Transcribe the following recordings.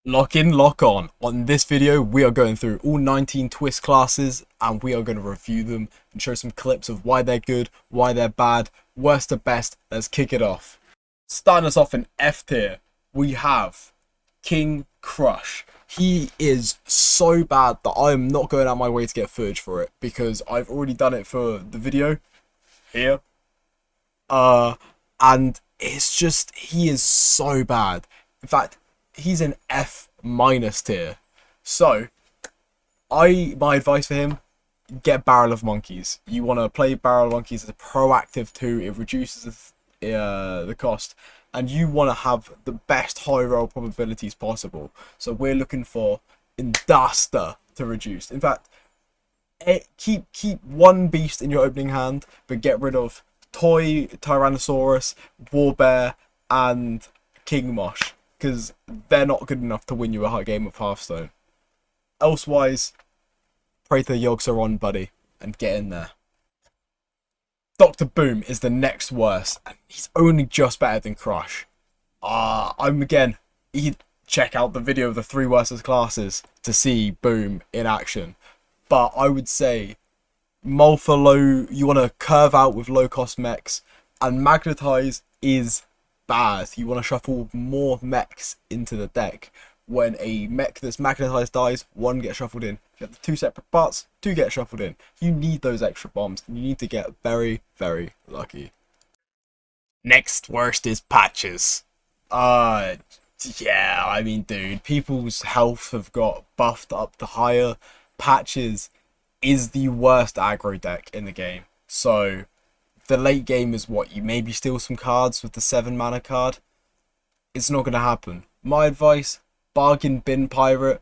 Lock in, lock on. On this video, we are going through all 19 twist classes and we are going to review them and show some clips of why they're good, why they're bad, worst to best. Let's kick it off. Starting us off in F tier, we have King Krush. He is so bad that I am not going out my way to get footage for it because I've already done it for the video here. And it's just, he is so bad. In fact, he's an F minus tier. So, my advice for him, get Barrel of Monkeys. You want to play Barrel of Monkeys as a proactive 2. It reduces the cost. And you want to have the best high roll probabilities possible. So we're looking for Induster to reduce. In fact, keep one beast in your opening hand, but get rid of Toy, Tyrannosaurus, Warbear, and King Mosh, because they're not good enough to win you a game of Hearthstone. Elsewise, pray the Yogs are on, buddy, and get in there. Dr. Boom is the next worst, and he's only just better than Krush. Check out the video of the 3 worst classes to see Boom in action. But I would say mull for low, you want to curve out with low cost mechs, and magnetize is bad. You want to shuffle more mechs into the deck. When a mech that's magnetized dies, 1 gets shuffled in. If you have 2 separate parts, 2 get shuffled in. You need those extra bombs, and you need to get very, very lucky. Next worst is Patches. Yeah, I mean, dude, people's health have got buffed up to higher. Patches is the worst aggro deck in the game. So the late game is what, you maybe steal some cards with the 7 mana card. It's not going to happen. My advice, bargain bin pirate,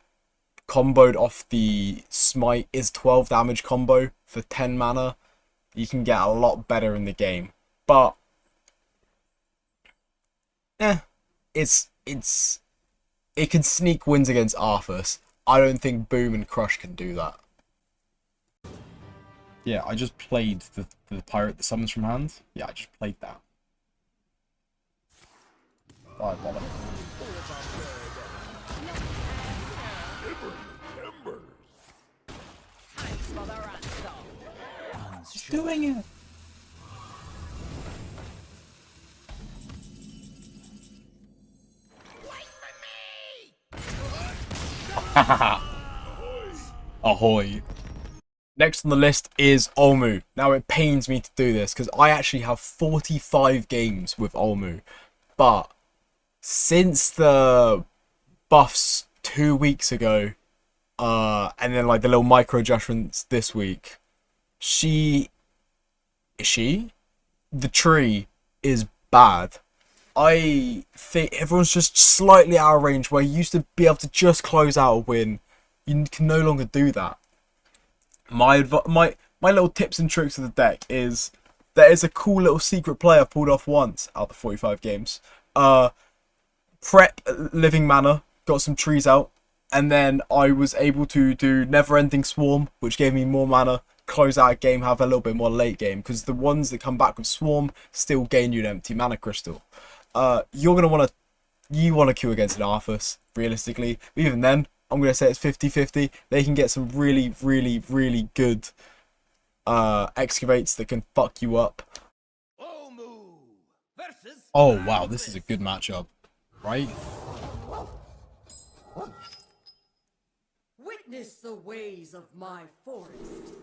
comboed off the smite is 12 damage combo for 10 mana. You can get a lot better in the game. But it can sneak wins against Arfus. I don't think Boom and Krush can do that. Yeah, I just played the pirate that summons from hand. Yeah, I just played that. Why bother? He's doing it. Ahoy. Next on the list is Olmu. Now it pains me to do this because I actually have 45 games with Olmu. But since the buffs 2 weeks ago, and then like the little micro adjustments this week, the tree is bad. I think everyone's just slightly out of range where you used to be able to just close out a win. You can no longer do that. My little tips and tricks of the deck is there is a cool little secret play I've pulled off once out of the 45 games. Prep living mana, got some trees out, and then I was able to do Never Ending Swarm, which gave me more mana, close out a game, have a little bit more late game, because the ones that come back with Swarm still gain you an empty mana crystal. You want to queue against an Arfus, realistically. But even then, I'm going to say it's 50-50. They can get some really, really, really good excavates that can fuck you up. Oh, wow, this is a good matchup, right? Witness the ways of my forest.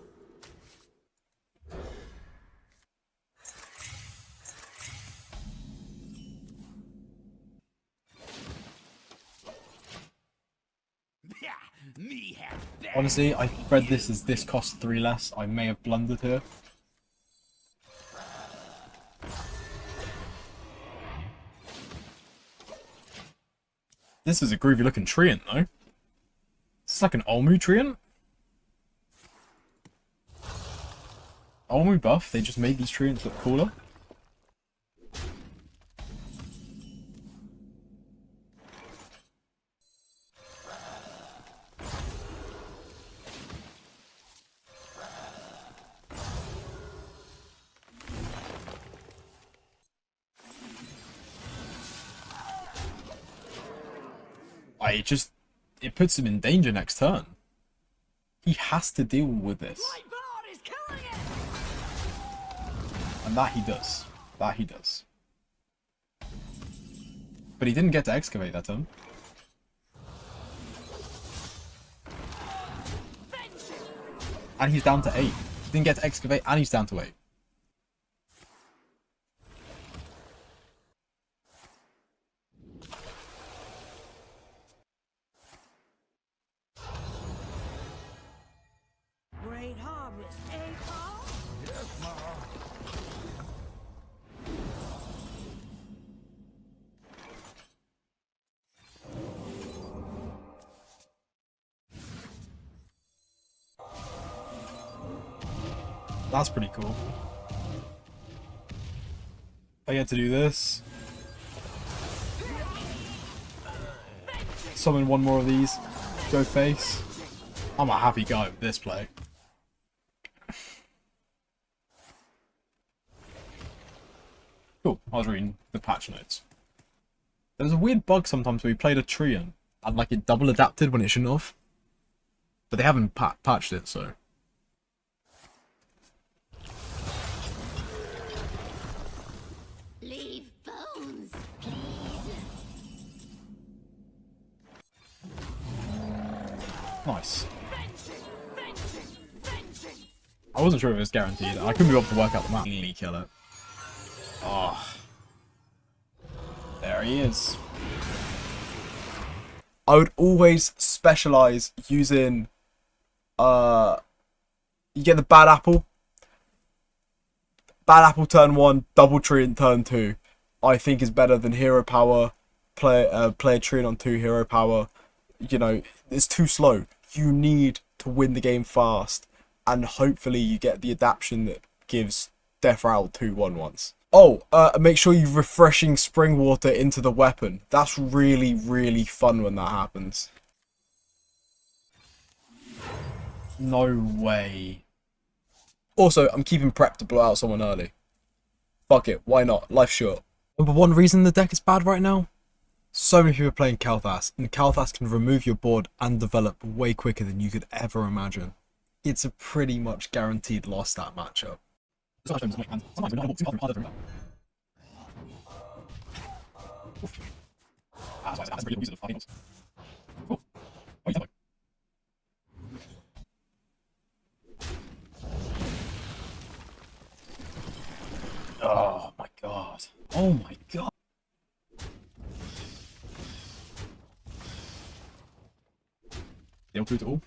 Honestly, I read this as this costs 3 less. I may have blundered here. This is a groovy looking treant though. This is like an Olmu treant. Olmu buff, they just made these treants look cooler. It puts him in danger next turn. He has to deal with this. And that he does. That he does. But he didn't get to excavate that turn. And he's down to 8. He didn't get to excavate and he's down to 8. Great harvest, eh, Paul? Yes, Ma. That's pretty cool. I get to do this. Summon one more of these. Go face. I'm a happy guy with this play. Cool. I was reading the patch notes. There was a weird bug sometimes where you played a Treant and like it double adapted when it shouldn't have. But they haven't patched it, so. Leave bones, please. Nice. I wasn't sure if it was guaranteed. I couldn't be able to work out the map. Really kill it. Oh. There he is. I would always specialize using you get the bad apple. Bad apple turn 1, double treant turn 2. I think is better than hero power. Play a treant on 2 hero power. You know, it's too slow. You need to win the game fast. And hopefully you get the adaptation that gives Death Rattle 2/1/1s. Oh, make sure you refreshing spring water into the weapon. That's really, really fun when that happens. No way. Also, I'm keeping prep to blow out someone early. Fuck it, why not? Life's short. Number one reason the deck is bad right now? So many people are playing Keal'thas, and Keal'thas can remove your board and develop way quicker than you could ever imagine. It's a pretty much guaranteed loss, that matchup. Oh my god. Oh my god. Deal 2 to all.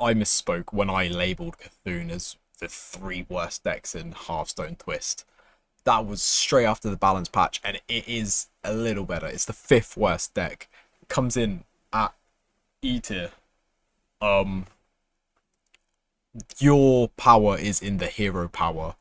I misspoke when I labelled Cthulhu as the 3 worst decks in Hearthstone Twist. That was straight after the balance patch, and it is a little better. It's the 5th worst deck. It comes in at E tier. Your power is in the hero power.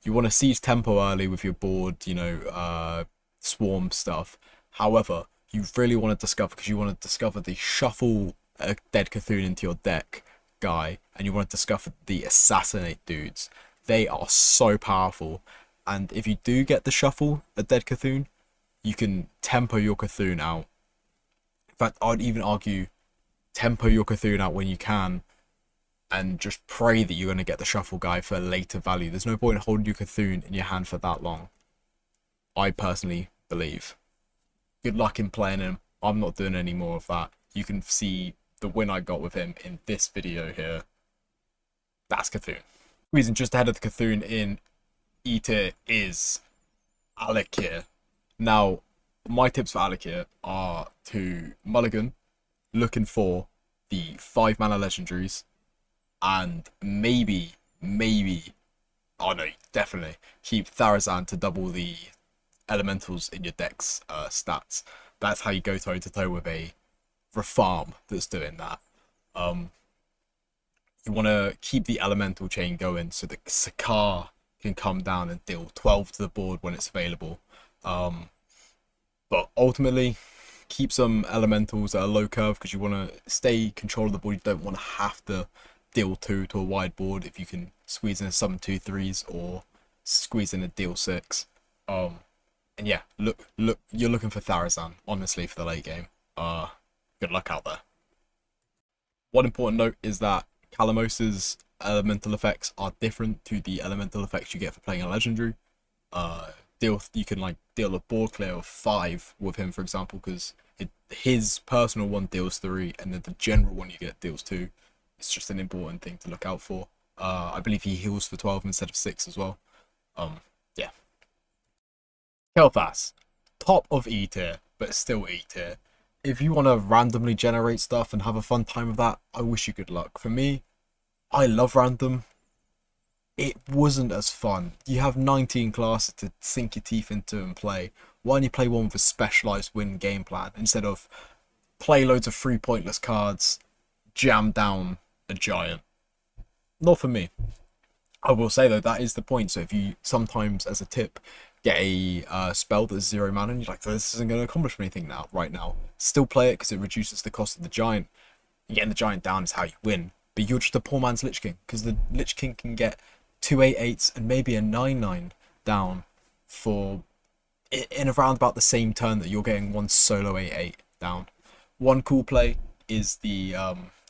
You want to seize tempo early with your board, you know, swarm stuff. However, you really want to discover, because you want to discover the shuffle a dead Cthulhu into your deck guy, and you want to discover the assassinate dudes. They are so powerful, and if you do get the shuffle a dead Cthulhu, you can tempo your Cthulhu out. In fact, I'd even argue tempo your Cthulhu out when you can, and just pray that you're going to get the shuffle guy for later value. There's no point in holding your Cthulhu in your hand for that long, I personally believe. Good luck in playing him. I'm not doing any more of that. You can see the win I got with him in this video here. That's Cthulhu. Reason just ahead of the Cthulhu in E tier is Alakir. Now, my tips for Alakir are to mulligan, looking for the 5 mana legendaries, and maybe, oh no, definitely keep Tharazan to double the elementals in your deck's stats. That's how you go toe to toe with a Rafaam that's doing that. You want to keep the elemental chain going so that Sakar can come down and deal 12 to the board when it's available. But ultimately, keep some elementals that are low curve because you want to stay control of the board. You don't want to have to deal 2 to a wide board if you can squeeze in some 2/3s or squeeze in a deal 6. And yeah, look, you're looking for Tharazan, honestly, for the late game. Good luck out there. One important note is that Kalimos's elemental effects are different to the elemental effects you get for playing a legendary. You can like deal a board clear of 5 with him, for example, because his personal one deals 3, and then the general one you get deals 2. It's just an important thing to look out for. I believe he heals for 12 instead of 6 as well. Yeah. Keal'thas, top of E tier, but still E tier. If you want to randomly generate stuff and have a fun time with that, I wish you good luck. For me, I love random. It wasn't as fun. You have 19 classes to sink your teeth into and play. Why don't you play one with a specialized win game plan instead of play loads of free pointless cards, jam down a giant? Not for me. I will say though, that is the point. So if you sometimes, as a tip, get a spell that's 0 mana and you're like, this isn't going to accomplish anything right now, still play it because it reduces the cost of the giant. Getting the giant down is how you win. But you're just a poor man's Lich King, because the Lich King can get 2 8/8s and maybe a 9/9 down for in around about the same turn that you're getting one solo 8/8 down. One cool play is the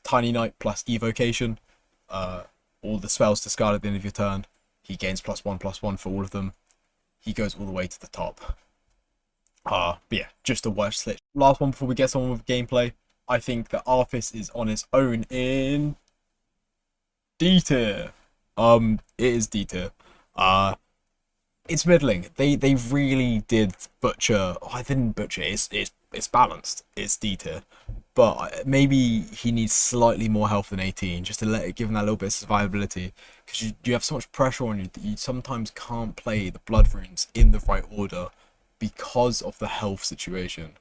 Tiny Knight plus Evocation. All the spells discarded at the end of your turn. He gains +1/+1 for all of them. He goes all the way to the top. But yeah, just a watch Lich. Last one before we get on with gameplay. I think that Arfus is on its own in D tier. It is D tier. It's middling. They really did butcher. Oh, I didn't butcher. It's balanced. It's D tier, but maybe he needs slightly more health than 18 just to give him that little bit of survivability. Because you have so much pressure on you that you sometimes can't play the blood runes in the right order because of the health situation.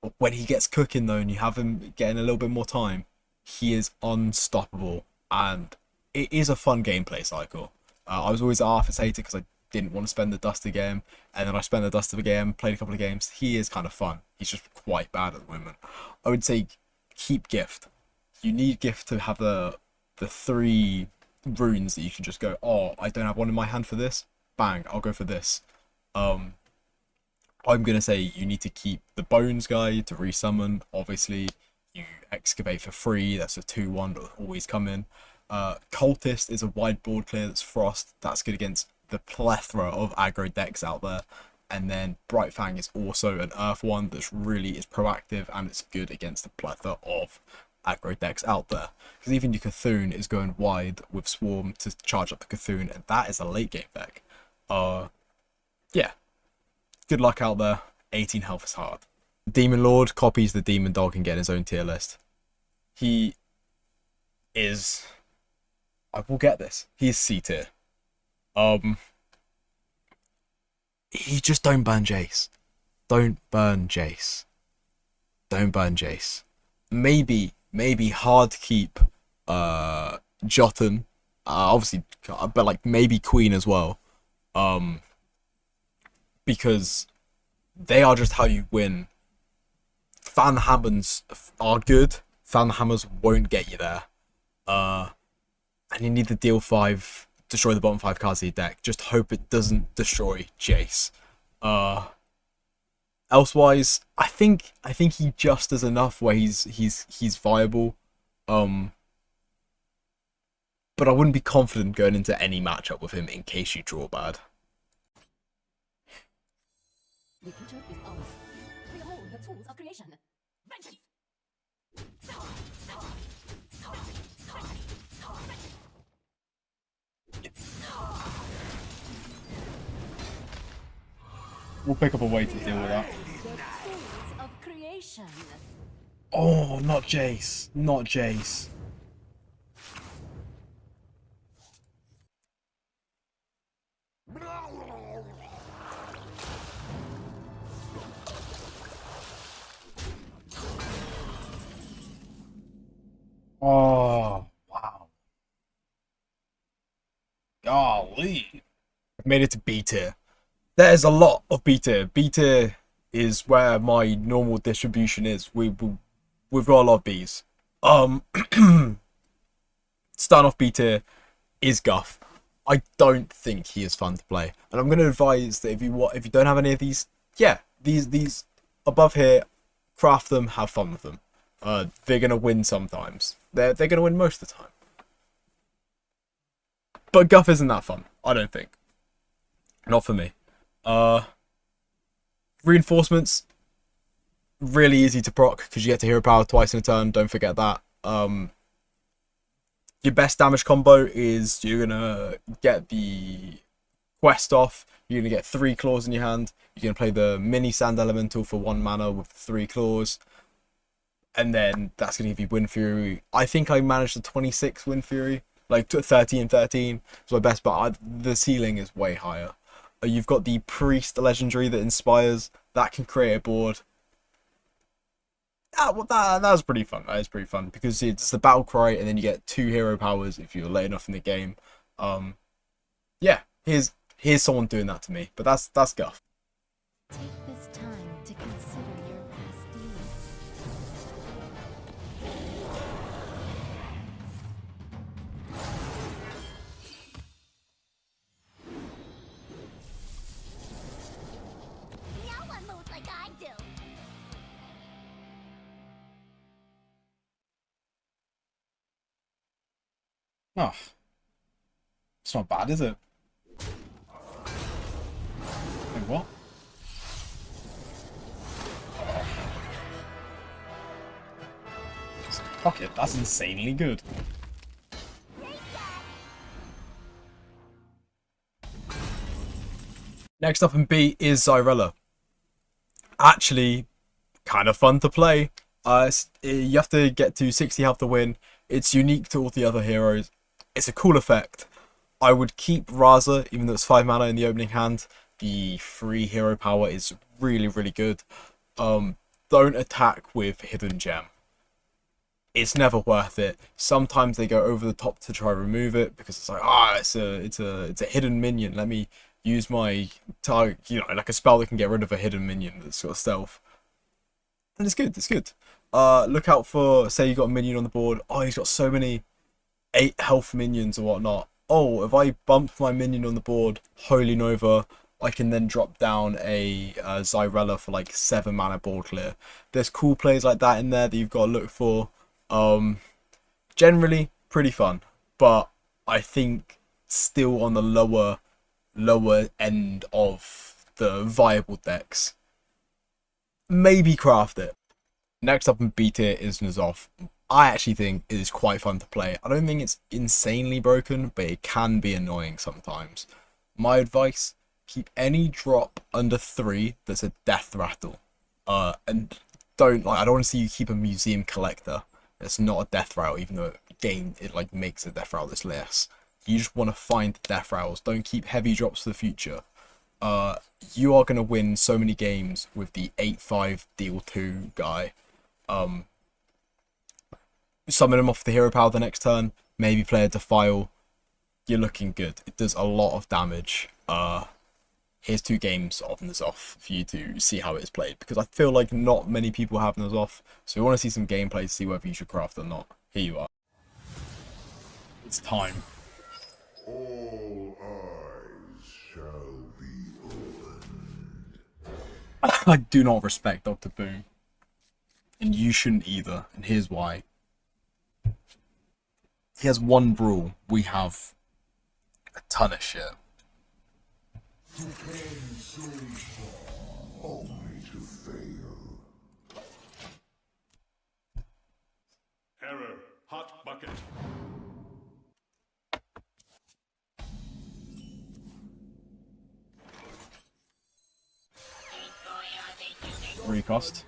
But when he gets cooking though, and you have him getting a little bit more time, he is unstoppable, and it is a fun gameplay cycle. I was always an Arfus hater because I didn't want to spend the dust again, and then I spent the dust again, played a couple of games. He is kind of fun. He's just quite bad at the moment. I would say keep Gift. You need Gift to have the 3 runes that you can just go, oh, I don't have one in my hand for this. Bang, I'll go for this. I'm going to say you need to keep the Bones guy to resummon. Obviously, you Excavate for free. That's a 2/1 that will always come in. Cultist is a wide board clear that's Frost. That's good against the plethora of aggro decks out there. And then Bright Fang is also an Earth one that's really is proactive, and it's good against the plethora of aggro decks out there. Because even your Cthulhu is going wide with Swarm to charge up the Cthulhu, and that is a late game deck. Yeah. Good luck out there. 18 health is hard. Demon Lord copies the Demon Dog and get his own tier list. He is... I will get this. He's C tier. He just don't burn Jace. Don't burn Jace. Don't burn Jace. Maybe hard to keep Jotun. Obviously, but like maybe Queen as well. Because they are just how you win. Fan Hammonds are good. Fan Hammers won't get you there. And you need the deal 5, destroy the bottom 5 cards of your deck. Just hope it doesn't destroy Jace. Elsewise, I think he just does enough where he's viable. But I wouldn't be confident going into any matchup with him in case you draw bad. The future is ours. Behold the tools of creation. Vengeance! We'll pick up a way to deal with that. The tools of creation. Oh, not Jace. Not Jace. Oh, wow. Golly. I've made it to B tier. There's a lot of B tier. B tier is where my normal distribution is. We've got a lot of Bs. Starting off B tier is Guff. I don't think he is fun to play. And I'm going to advise that if you don't have any of these, yeah, these above here, craft them, have fun with them. They're going to win sometimes. They're going to win most of the time. But Guff isn't that fun, I don't think. Not for me. Reinforcements, really easy to proc because you get to hero power twice in a turn. Don't forget that. Your best damage combo is you're gonna get the quest off. You're gonna get 3 claws in your hand. You're gonna play the mini sand elemental for 1 mana with 3 claws, and then that's gonna give you Wind Fury. I think I managed the 26 Wind Fury, like 13 was my best, but the ceiling is way higher. You've got the Priest legendary that inspires. That can create a board. That was pretty fun. That is pretty fun because it's the battle cry, and then you get 2 hero powers if you're late enough in the game. Yeah, here's someone doing that to me, but that's Guff. Take this time to consider your past deeds. No one moves like I do. Oh, it's not bad, is it? Wait, what? Fuck it, that's insanely good. Next up in B is Xyrella. Actually, kind of fun to play. You have to get to 60 health to win. It's unique to all the other heroes. It's a cool effect. I would keep Raza, even though it's 5 mana in the opening hand. The free hero power is really, really good. Don't attack with Hidden Gem. It's never worth it. Sometimes they go over the top to try to remove it because it's like, it's a hidden minion. Let me use my target, like a spell that can get rid of a hidden minion that's got stealth. And it's good. It's good. Look out for, say you got a minion on the board. Oh, he's got so many 8 health minions or whatnot. Oh, if I bump my minion on the board, Holy Nova, I can then drop down a Xyrella for like 7 mana board clear. There's cool plays like that in there that you've got to look for. Generally pretty fun, but I think still on the lower end of the viable decks. Maybe craft it. Next up in B tier is N'Zoth. I actually think it is quite fun to play. I don't think it's insanely broken, but it can be annoying sometimes. My advice, keep any drop under 3 that's a death rattle. And I don't want to see you keep a museum collector. It's not a death rattle, even though it makes a death rattle that's less. You just want to find death rattles. Don't keep heavy drops for the future. You are going to win so many games with the 8/5 deal 2 guy. Summon him off the hero power the next turn, maybe play a Defile. You're looking good. It does a lot of damage. Here's 2 games of N'Zoth for you to see how it is played, because I feel like not many people have N'Zoth, so we want to see some gameplay to see whether you should craft or not. Here you are. It's time. All eyes shall be opened. I do not respect Dr. Boom. And you shouldn't either, and here's why. He has 1 rule, we have a ton of shit. You came so far, only to fail. Error. Hot bucket. Cost.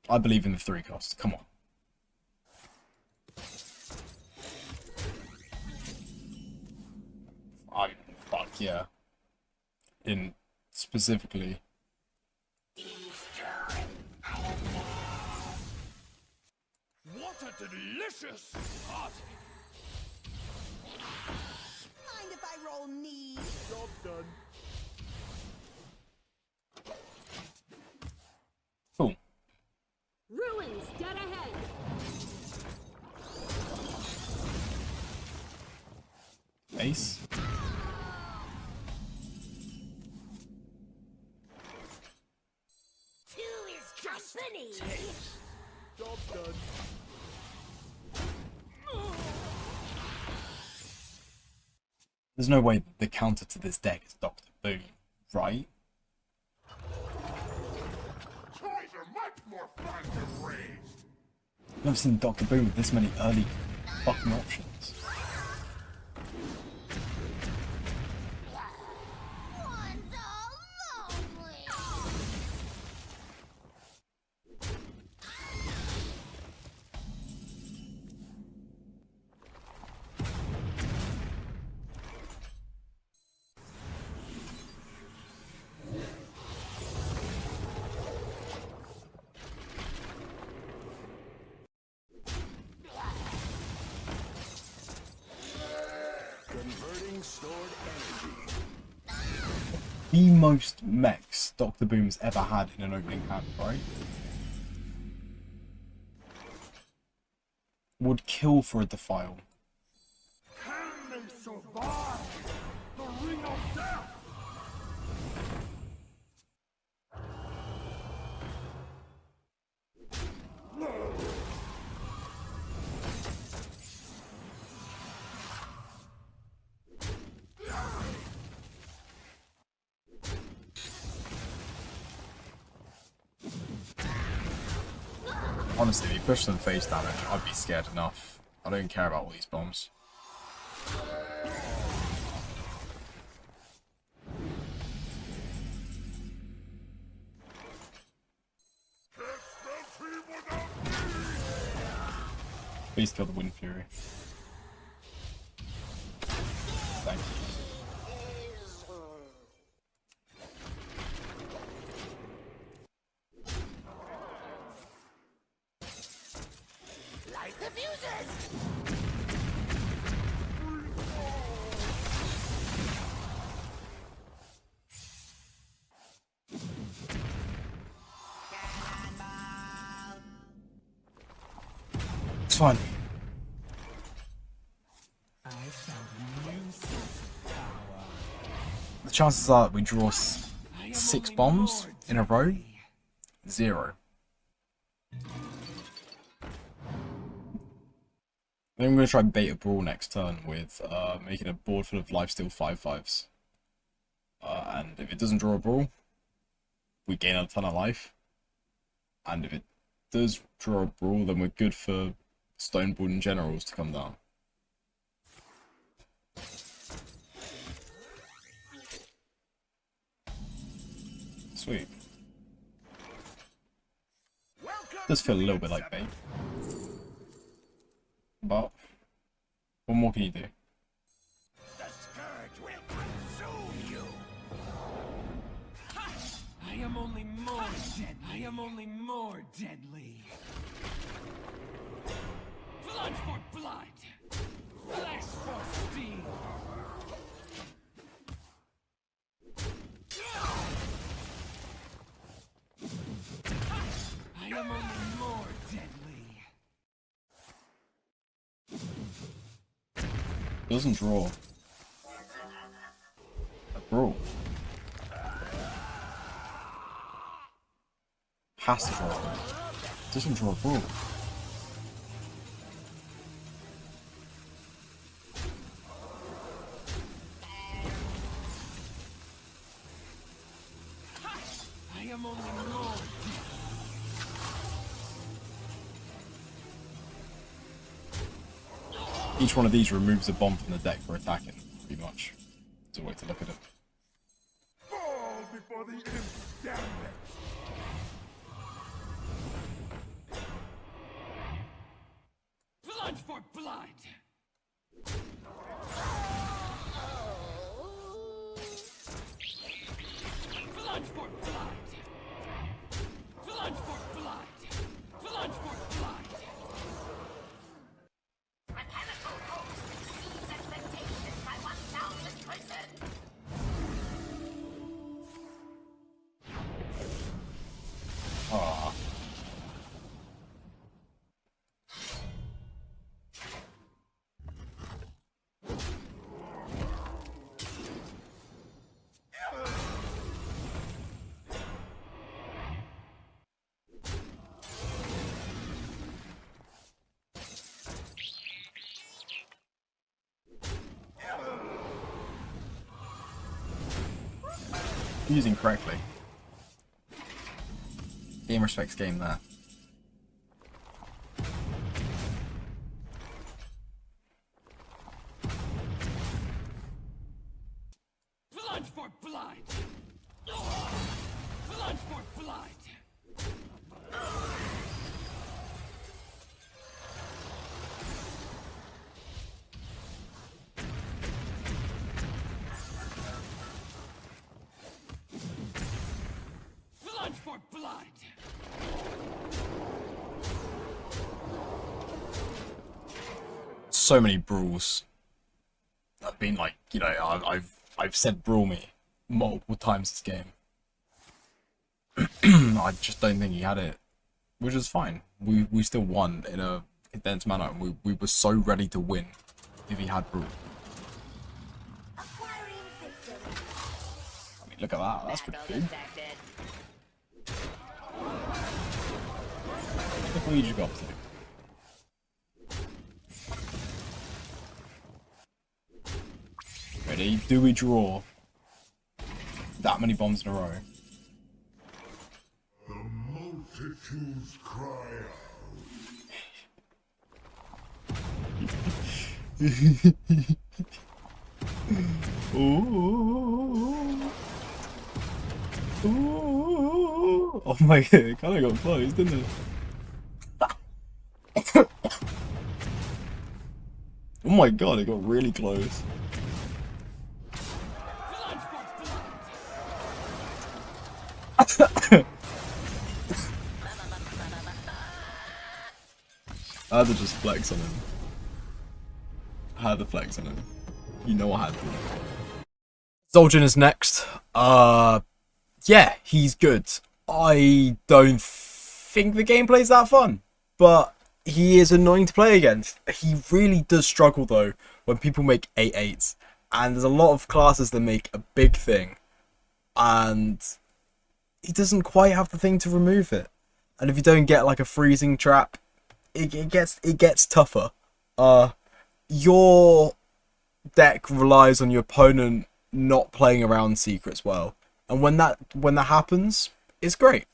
I believe in the 3 cost. Come on. Fuck yeah. In specifically. What a delicious party! Mind if I roll knees? Job done. Cool. Ruins dead ahead. money. Job done. There's no way the counter to this deck is Dr. Boom, right? Toys are much more fun to raise. I've never seen Dr. Boom with this many early fucking options. One's all lonely. Converting stored energy. The most mechs Dr. Boom's ever had in an opening hand, right? Would kill for a Defile. Can they survive the ring of death? Honestly, if you push them face damage, I'd be scared enough. I don't care about all these bombs. Please kill the Wind Fury. Thank you. Light the fuses. It's fine. The chances are that we draw 6 bombs in a row, 0. Then I'm going to try bait a brawl next turn with making a board full of lifesteal 5/5s. And if it doesn't draw a brawl, we gain a ton of life. And if it does draw a brawl, then we're good for Stoneboard and Generals to come down. Sweet. Does feel a little bit like bait. But what more can you do? The scourge will consume you. I am only more deadly. I am only more deadly. Blood for blood. Flesh for steel. I am only more deadly. Doesn't draw a brawl. Has to draw. Doesn't draw a brawl. I am only more Each one of these removes a bomb from the deck for attacking, pretty much. It's a way to look at it. Fall before the imp's damned. blood for blood. Blood for blood. Blood for blood. Blood for blood. Mechanical host exceeds expectations by 1,000%. Ah. Using correctly. Game respects game there. Blood for blood! Blood for blood! Blood for blood! So many brawls. I've been like, you know, I've said brawl me multiple times this game. I just don't think he had it, which is fine. We still won in a condensed manner, and we were so ready to win if he had brawl. Acquiring victory. I mean, look at that. That's pretty good. Look what you just got to. Ready? Do we draw that many bombs in a row? The multitudes cry out. Ooh. Ooh. Oh my god, it kind of got close, didn't it? Oh my god, it got really close. I had to just flex on him. I had to flex on him. You know I had to. Zul'jin is next. Yeah, he's good. I don't think the gameplay's that fun, but he is annoying to play against. He really does struggle though when people make 8/8s, and there's a lot of classes that make a big thing, and he doesn't quite have the thing to remove it. And if you don't get like a freezing trap, it gets tougher. Your deck relies on your opponent not playing around secrets well, and when that happens, it's great.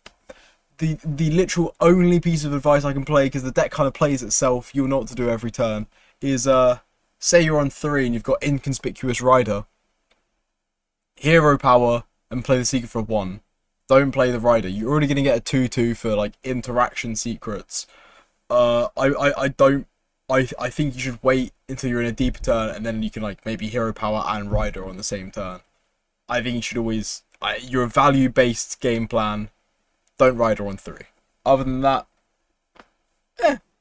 The literal only piece of advice I can play, because the deck kind of plays itself, you'll know what to do every turn, is say you're on 3 and you've got Inconspicuous Rider, hero power and play the secret for 1. Don't play the Rider. You're already going to get a 2/2 for like interaction secrets. I think you should wait until you're in a deeper turn, and then you can like maybe hero power and Rider on the same turn. I think you should always, you're a value based game plan. Don't Rider on 3. Other than that,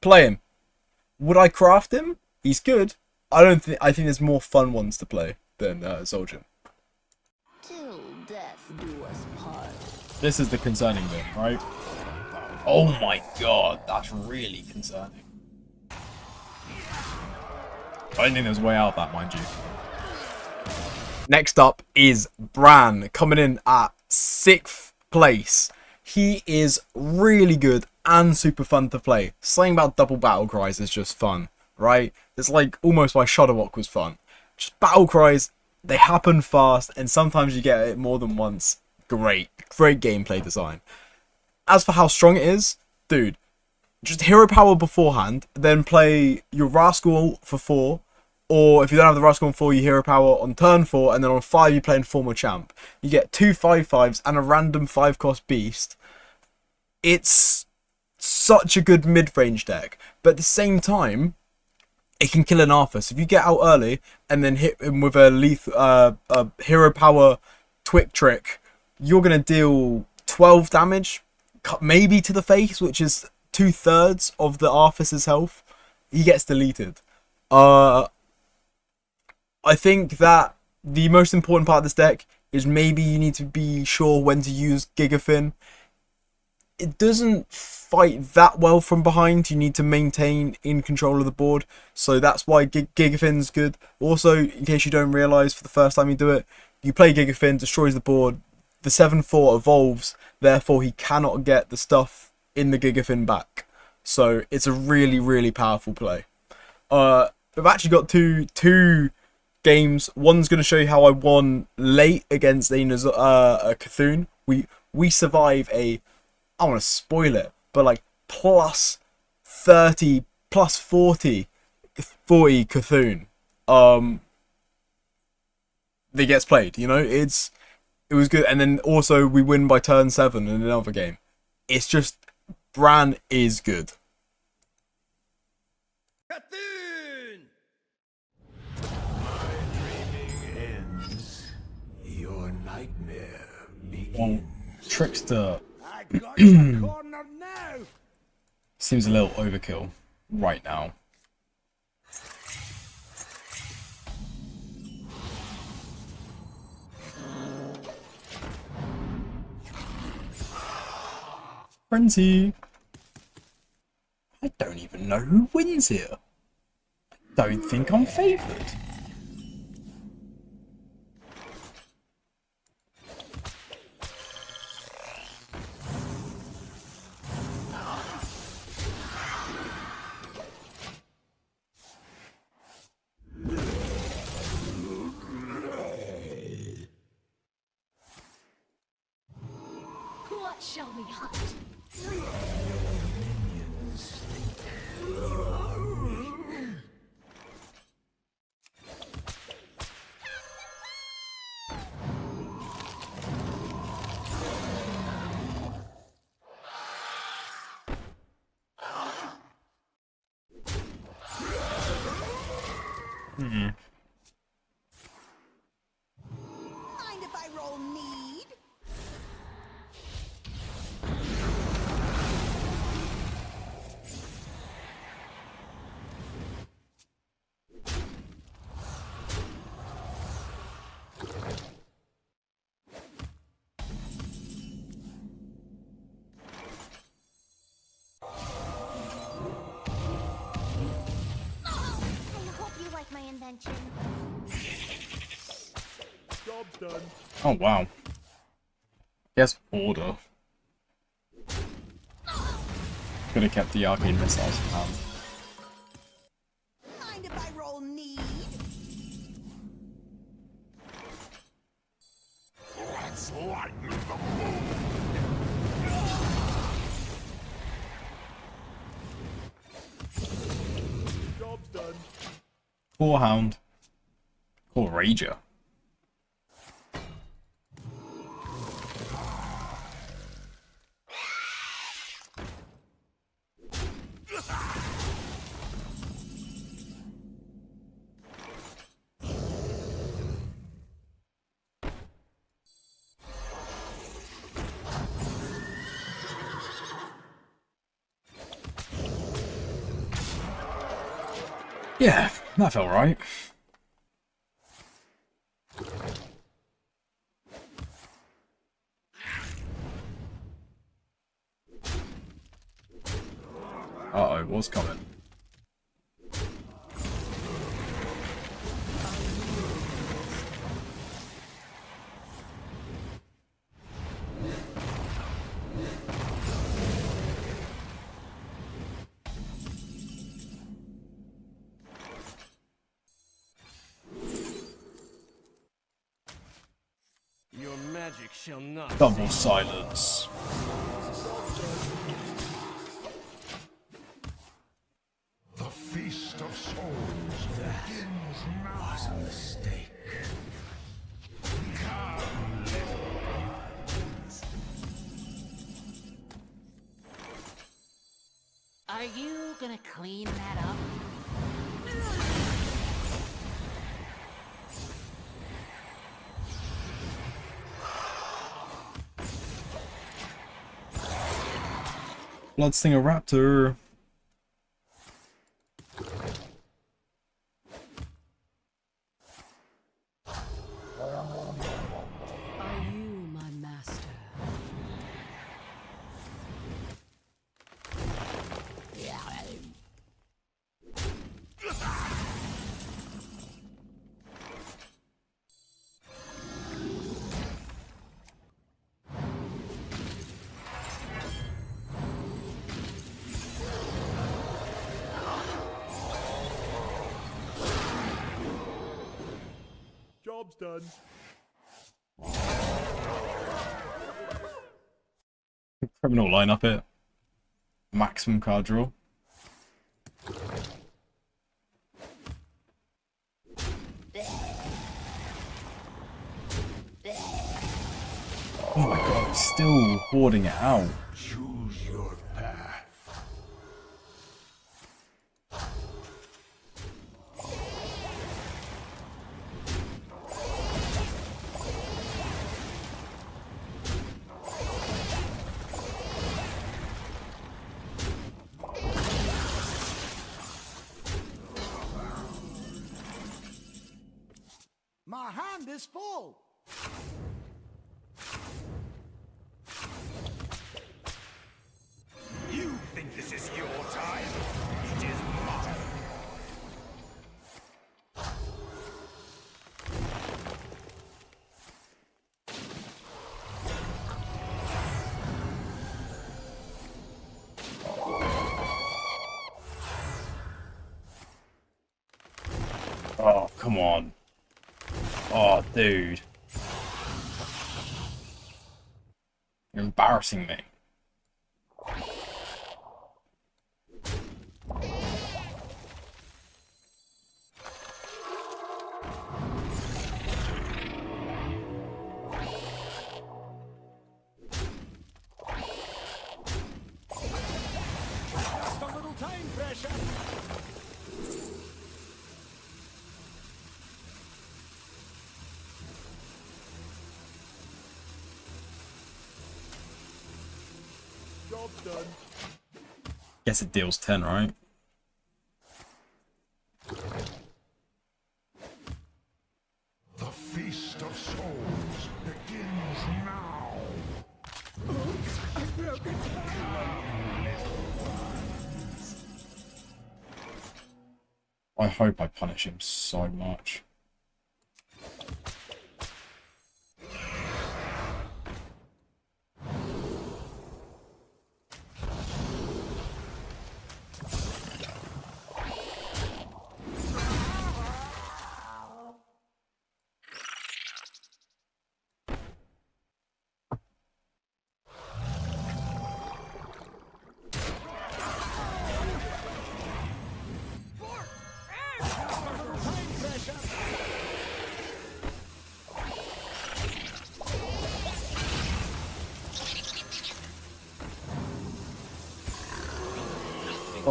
play him. Would I craft him? He's good. I think there's more fun ones to play than Zul'jin. Till death do us part. This is the concerning bit, right? Oh my god, that's really concerning. I didn't think there was a way out of that, mind you. Next up is Brann, coming in at 6th place. He is really good and super fun to play. Saying about double battle cries is just fun, right? It's like almost why Shudderwock was fun. Just battle cries, they happen fast, and sometimes you get it more than once. Great gameplay design. As for how strong it is, dude, just hero power beforehand, then play your Rascal for 4, or if you don't have the Rascal on 4, you hero power on turn 4, and then on 5 you play Informer Champ. You get 2 5/5s and a random 5-cost beast. It's such a good mid-range deck, but at the same time, it can kill an Arfus. If you get out early and then hit him with a hero power Twick Trick, you're going to deal 12 damage, maybe to the face, which is 2/3 of the Arfus's health. He gets deleted. I think that the most important part of this deck is maybe you need to be sure when to use Gigafin. It doesn't fight that well from behind. You need to maintain in control of the board, so that's why Gigafin's good. Also, in case you don't realise for the first time you do it, you play Gigafin, destroys the board, the 7/4 evolves, therefore he cannot get the stuff in the Gigafin back. So it's a really, really powerful play. We've actually got two games. One's going to show you how I won late against a Cthulhu. We survive a, I want to spoil it, but like plus 30, plus 40 Cthulhu. That gets played, you know, it was good. And then also we win by turn 7 in another game. It's just, Brann is good. Your nightmare begins. Well, Trickster I got you cornered now. seems a little overkill right now. Frenzy. I don't even know who wins here. I don't think I'm favoured. What shall we hunt? Mind if I roll need? I hope you like my invention. Job's done. Oh wow. Guess order. Could have kept the arcane missiles in hand. Mind if I roll need? Let's lighten the mood. Job's done. Poor Hound. Poor Rager. Yeah, that felt right. Uh-oh, what's coming? Your magic shall not. Double silence. The feast of souls begins now. Was a mistake. Come, little ones. Are you gonna clean that up? Bloodstinger Raptor. Are you my master? Job's done. Criminal lineup it. Maximum card draw. Oh my god, he's still hoarding it out. Choose your path. My hand is full. You think this is your time? It is mine. Oh, come on. Oh, dude. You're embarrassing me. Just a little time pressure. Job's done. Guess it deals 10, right? The feast of souls begins now. I hope I punish him so much.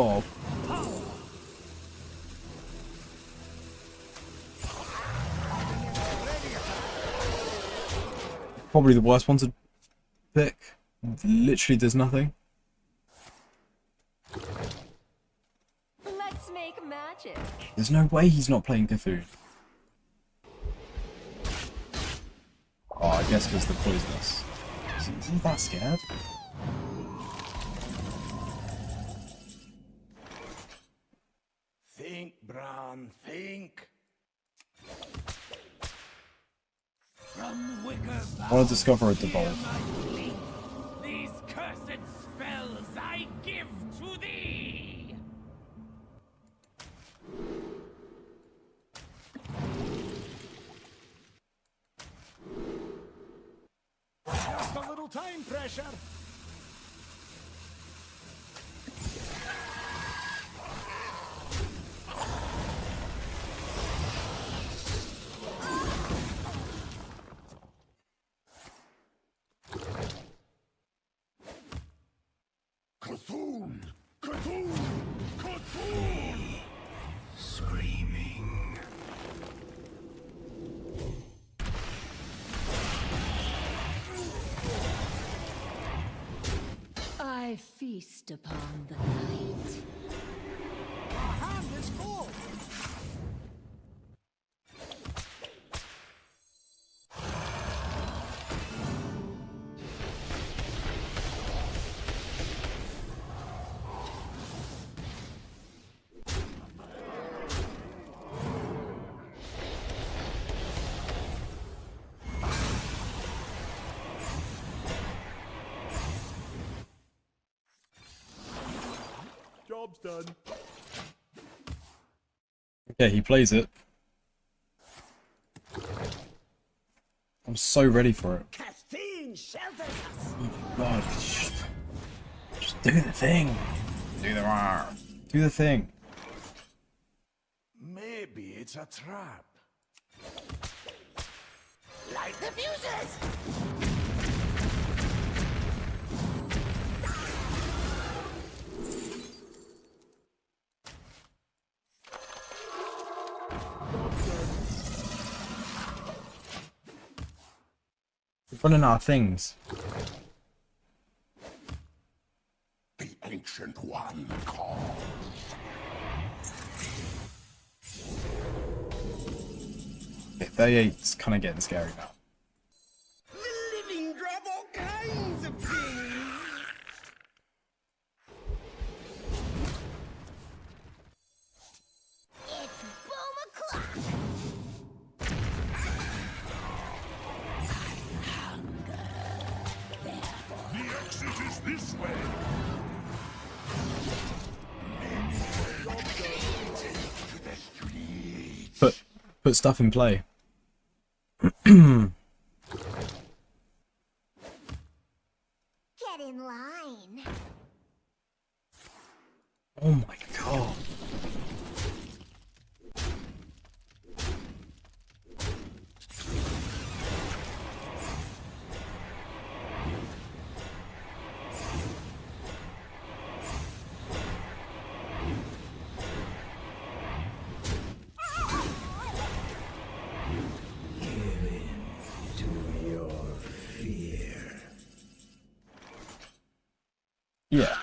Oh. Probably the worst one to pick. Literally does nothing. Let's make magic. There's no way he's not playing Cthulhu. Oh, I guess because the poisonous. Is he that scared? Think, Brann, think. From wicker I want to discover a devolve. these cursed spells I give to thee. Just a little time pressure. Cthulhu! Cthulhu! Cthulhu! Screaming. I feast upon the night. My hand is full. Job's done. Okay, he plays it. I'm so ready for it. Caffeine shelters us. Oh my god, just do the thing. Do the thing. Maybe it's a trap. Light the fuses. We're running out of things. The Ancient One calls. Okay, 38's kind of getting scary now. The living drop all kinds of things. It's boom o'clock. The exit is this way. To the street. Put stuff in play. Get in line. Oh my god. Yeah.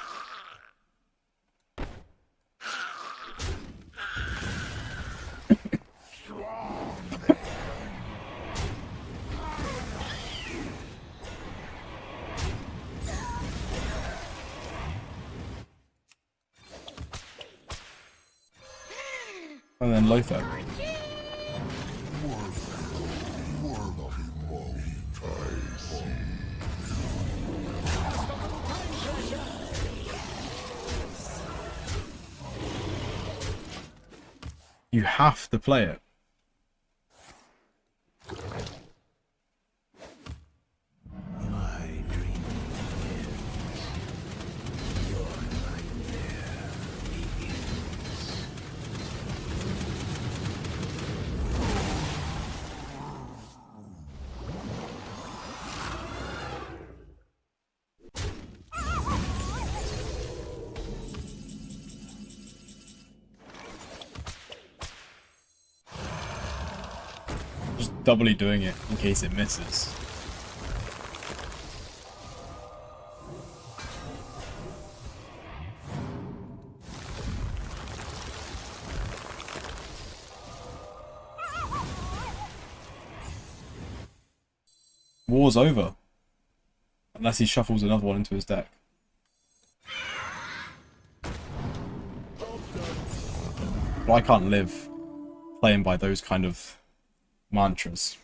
And then Lothar. You have to play it. Just doubly doing it in case it misses. War's over. Unless he shuffles another one into his deck. But I can't live playing by those kind of mantras.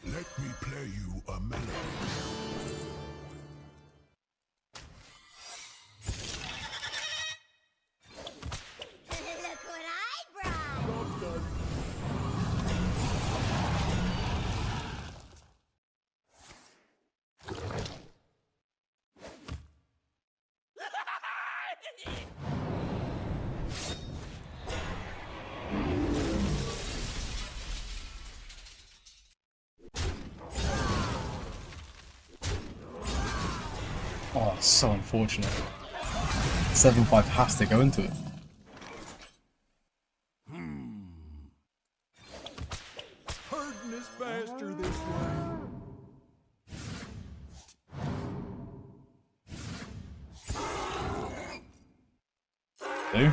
Let me play you a melody. Look what I brought. Oh, it's so unfortunate. 7-5 has to go into it. Herding is faster this way. Do?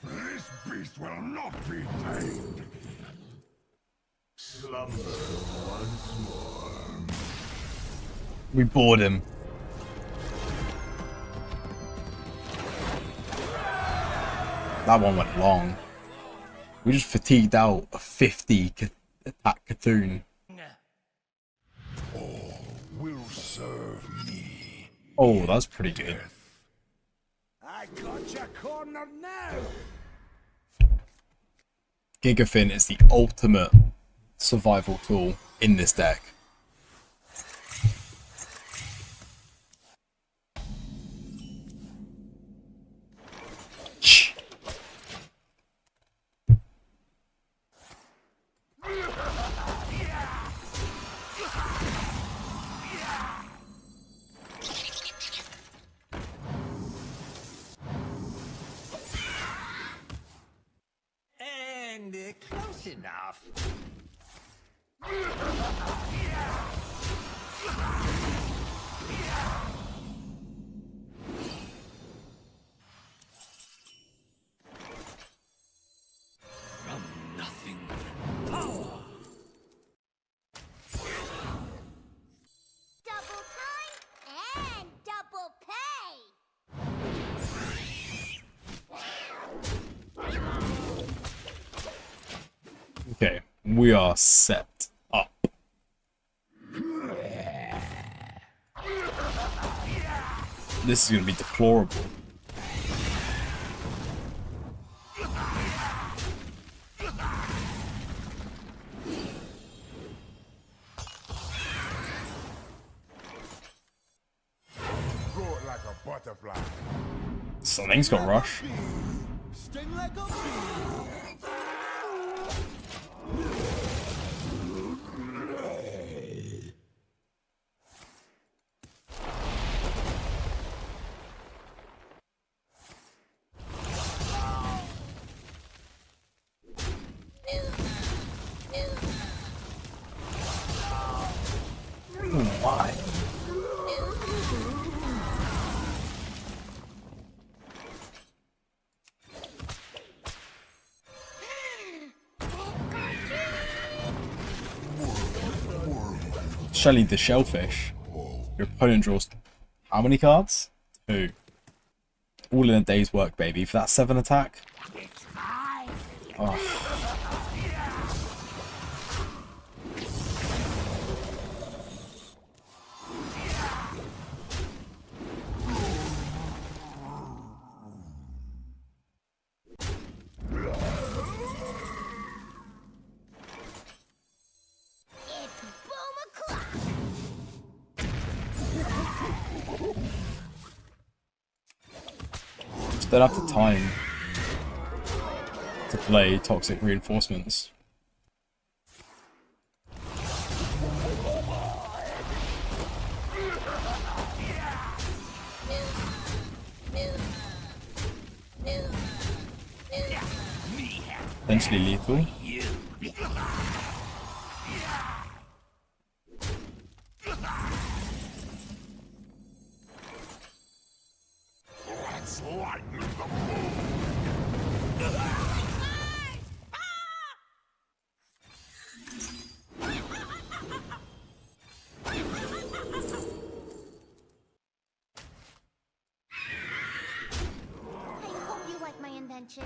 This beast will not be tamed. Slide We bored him. That one went long. We just fatigued out a 50 attack Cthulhu. Will serve me. Oh, that's pretty good. I got you cornered now. Gigafin is the ultimate survival tool in this deck. And close enough. From nothing. Double time and double pay. Okay, we are set up. This is going to be deplorable. Float like a butterfly. Something's got rush. Sting like a bee. Why? Shelly the Shellfish. Your opponent draws how many cards? 2. All in a day's work, baby. For that 7 attack. Oh. It's boom o'clock. Just don't have the time to play Toxic Reinforcements. Potentially lethal. Let's lighten the mood. I hope you like my invention.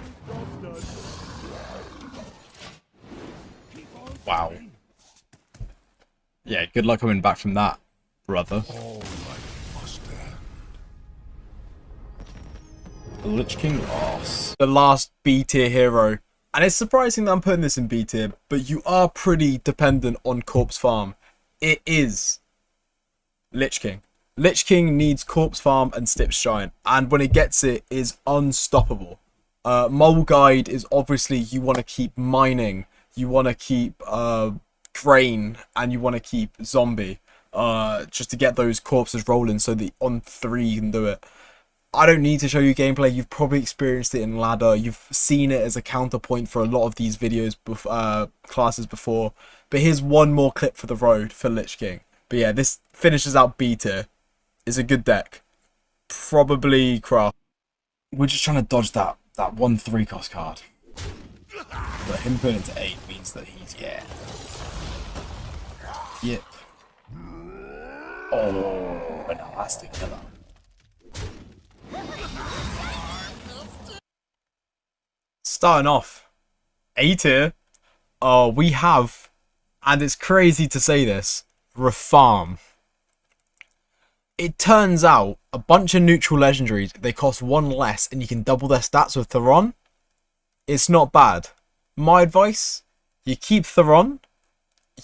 Wow. Yeah, good luck coming back from that, brother. All life must end. The Lich King lost. The last B tier hero. And it's surprising that I'm putting this in B tier, but you are pretty dependent on Corpse Farm. It is Lich King. Lich King needs Corpse Farm and Stips Giant, and when it gets it, is unstoppable. Mole Guide is obviously you want to keep mining, you want to keep grain, and you want to keep zombie, just to get those corpses rolling so that on 3 you can do it. I don't need to show you gameplay. You've probably experienced it in ladder. You've seen it as a counterpoint for a lot of these videos, classes before. But here's one more clip for the road for Lich King. But yeah, this finishes out B tier. It's a good deck. Probably craft. We're just trying to dodge that 1/3 cost card. But him putting it to 8 means that he's, yeah. Yep. Oh, but now that's the killer. Starting off, A tier. We have, and it's crazy to say this, Rafaam. It turns out a bunch of neutral legendaries, they cost 1 less and you can double their stats with Theron. It's not bad. My advice, you keep Theron,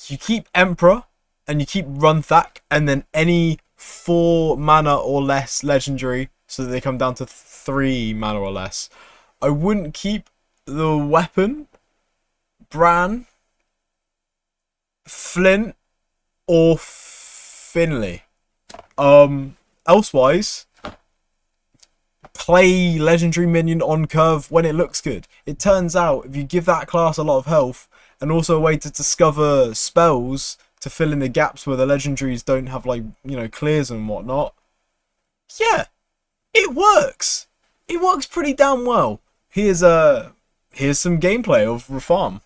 you keep Emperor, and you keep Runthak, and then any 4 mana or less legendary, so that they come down to 3 mana or less. I wouldn't keep the weapon, Brann, Flint, or Finley. Elsewise, play legendary minion on curve when it looks good. It turns out if you give that class a lot of health and also a way to discover spells to fill in the gaps where the legendaries don't have, like, you know, clears and whatnot, yeah, it works. It works pretty damn well. Here's some gameplay of Rafaam.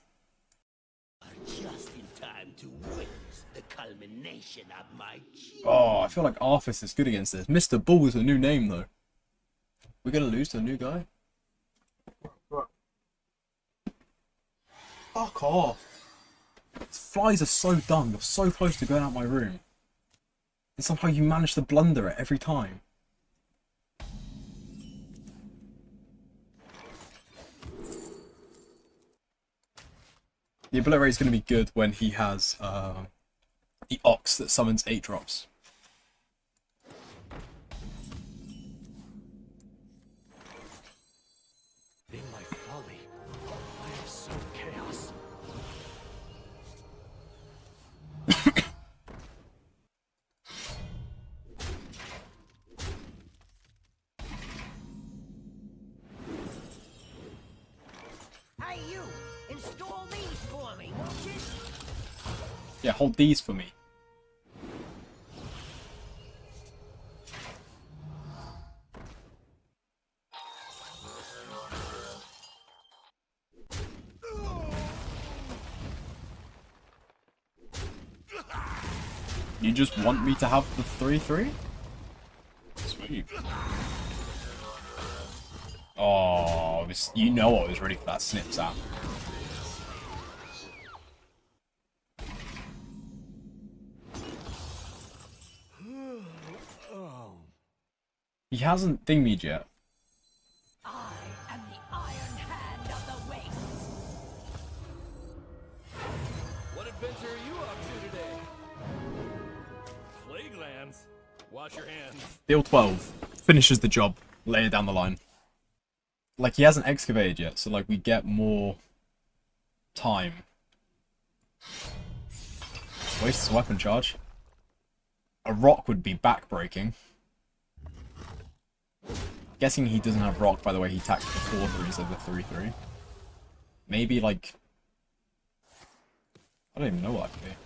Just in time to witness the culmination of my Oh, I feel like Arfus is good against this. Mr. Bull is a new name, though. We're gonna lose to a new guy? Fuck off. These flies are so dumb. You're so close to going out my room. And somehow you manage to blunder it every time. The ability is going to be good when he has the Ox that summons 8 drops. In my folly, I have sown chaos. Hey, you! Install these for me, won't you? Yeah, hold these for me. You just want me to have the 3-3? Sweet. Oh, you know I was ready for that snip zap. He hasn't dinged yet. I am the iron hand of the wastes. What adventure are you up to today? Plague lands. Wash your hands. Deal 12. Finishes the job. Lay it down the line. Like, he hasn't excavated yet, so, like, we get more time. Wastes weapon charge. A rock would be backbreaking. Guessing he doesn't have rock by the way he tacked the 4-3 instead of the 3-3. Maybe, like... I don't even know what that could be.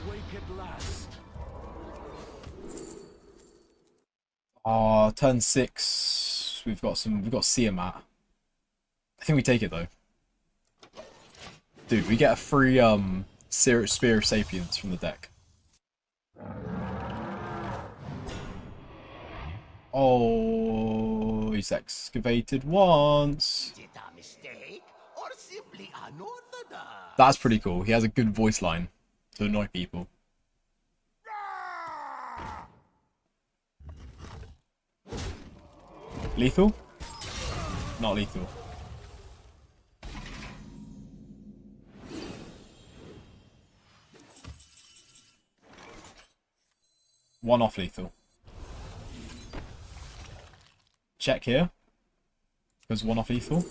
Awake at last. Turn 6. We've got Siamat. I think we take it though. Dude, we get a free Spear of Sapience from the deck. Oh, he's excavated once. Is it a mistake or simply unorthodox? That's pretty cool. He has a good voice line to annoy people. Lethal? Not lethal. One off lethal. Check here. Because one off lethal.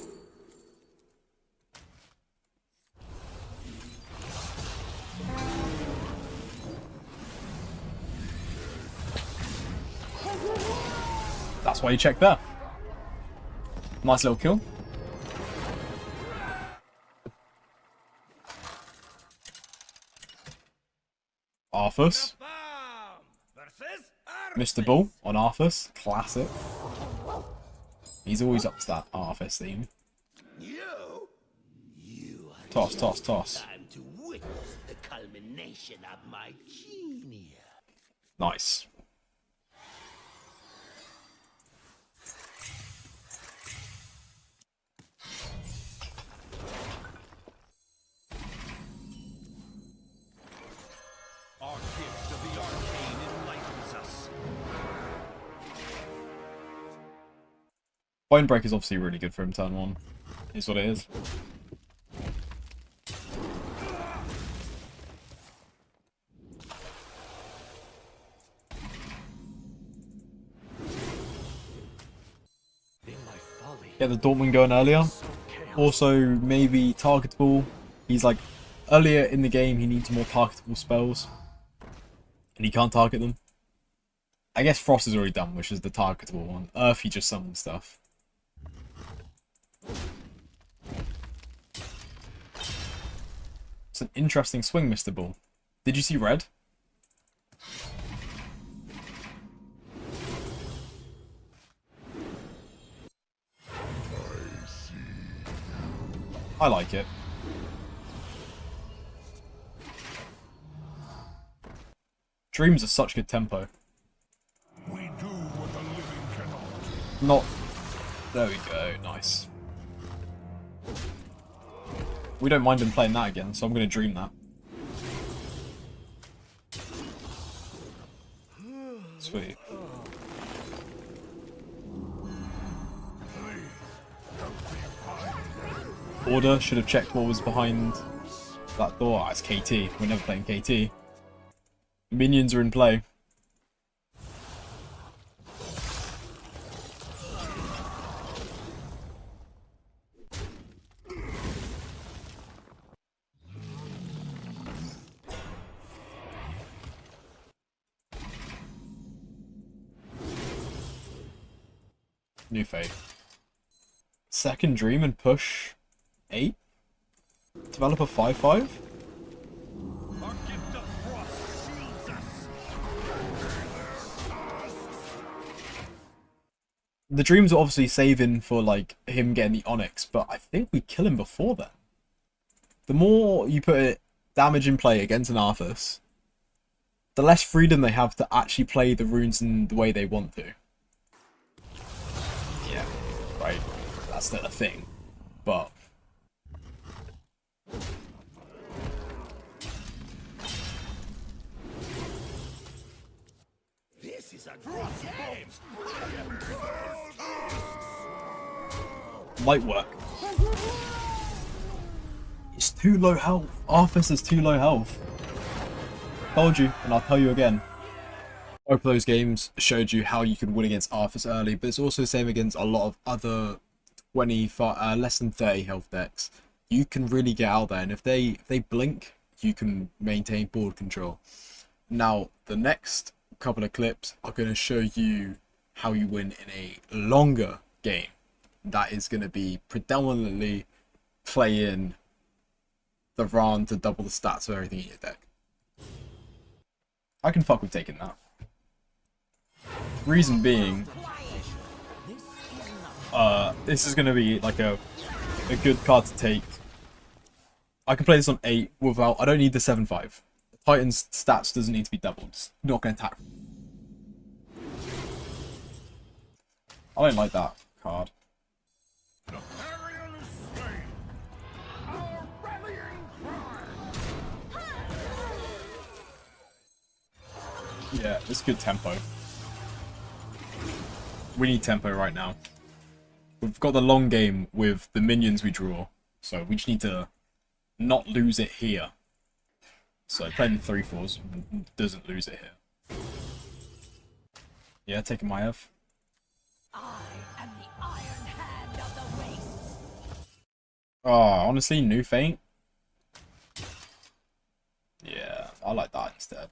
That's why you check there. Nice little kill. Arfus. Mr. Bull on Arfus. Classic. He's always up to that Arfus theme. You are Toss, toss, toss. time to witness the culmination of my genius. Nice. Our gift of the arcane enlightens us. Bone Break is obviously really good for him turn 1. Is what it is. Get the Dortmund going earlier. Also, maybe targetable. He's like, earlier in the game, he needs more targetable spells. And he can't target them. I guess Frost is already done, which is the targetable one. Earth, he just summons stuff. It's an interesting swing, Mr. Bull. Did you see red? I like it. Dreams are such good tempo. We do what the living cannot. Not... There we go, nice. We don't mind him playing that again, so I'm going to dream that. Sweet. Order should have checked what was behind that door. Ah, it's KT. We're never playing KT. Minions are in play. New fate. Second dream and push 8? Developer 5-5? Our gift of frost shields us. The dreams are obviously saving for like him getting the Onyx, but I think we kill him before then. The more you put damage in play against an Arfus, the less freedom they have to actually play the runes in the way they want to. Yeah, right. That's not a thing. But This is a great game. light work. It's too low health. Arfus is too low health. Told you, and I'll tell you again. Both of those games showed you how you can win against Arfus early, but it's also the same against a lot of other 25, less than 30 health decks. You can really get out there, and if they blink, you can maintain board control. Now, the next couple of clips are going to show you how you win in a longer game. That is going to be predominantly playing the Brann to double the stats of everything in your deck. I can fuck with taking that. Reason being, this is going to be like a good card to take. I can play this on 8 without, I don't need the 7-5. Titan's stats doesn't need to be doubled. It's not going to attack. I don't like that card. The Ariel is slain. Our rallying cry. Yeah, it's good tempo. We need tempo right now. We've got the long game with the minions we draw, so we just need to not lose it here. So playing 3/4s doesn't lose it here. Yeah, taking my F. I am the iron hand of the wastes. Oh, honestly, new feint. Yeah, I like that instead.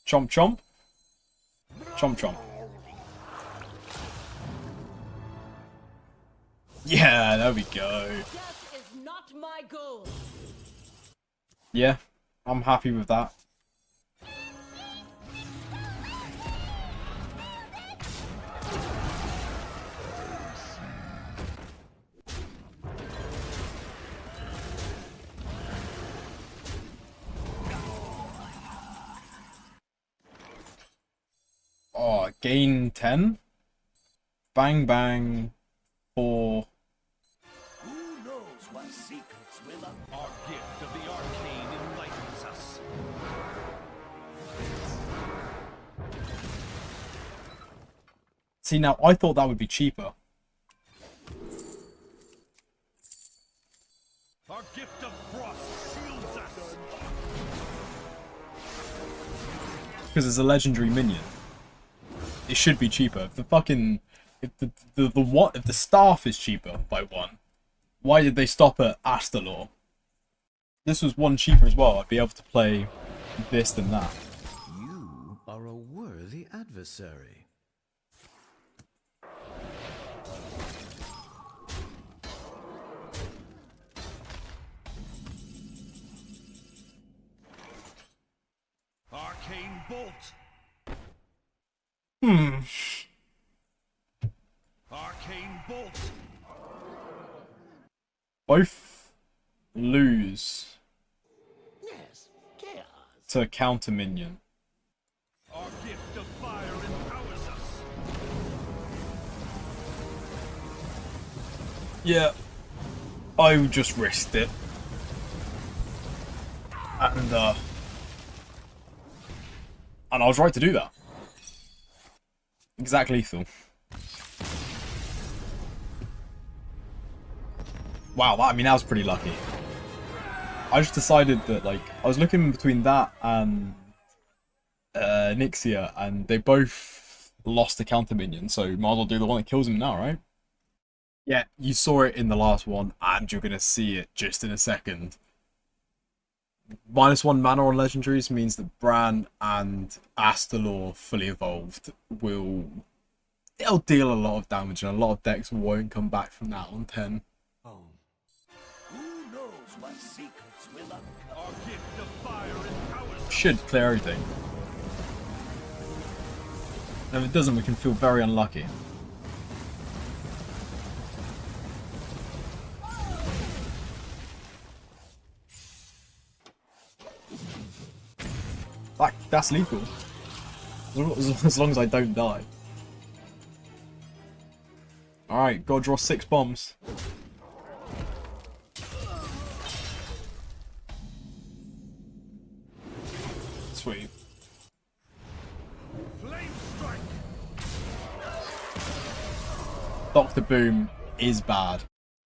Chomp chomp. Chomp chomp. Yeah, there we go. Death is not my goal. Yeah, I'm happy with that. Oh, gain 10? Bang bang. 4. Who knows what secrets will unfold? Our gift of the arcane enlightens us. See, now I thought that would be cheaper. Our gift of frost shields us. Because it's a legendary minion. It should be cheaper. If the fucking... If if the staff is cheaper by 1, why did they stop at Astalor? This was 1 cheaper as well. I'd be able to play this than that. You are a worthy adversary. Arcane bolt. Arcane bolt. Both lose Yes, chaos. to counter minion. Our gift of fire empowers us. Yeah, I just risked it. And I was right to do that. Exact lethal. Wow, I mean, that was pretty lucky. I just decided that, like, I was looking between that and Nixia, and they both lost to counter minion, so might as well do the one that kills him now, right? Yeah, you saw it in the last one, and you're gonna see it just in a second. -1 mana on legendaries means that Brann and Astalor fully evolved they'll deal a lot of damage, and a lot of decks won't come back from that on 10. Who knows what secrets will uncover? Our gift of fire empowers us. Should clear everything. And if it doesn't, we can feel very unlucky. That's lethal. As long as I don't die. Alright, gotta draw 6 bombs. Sweet. Flame strike. Dr. Boom is bad.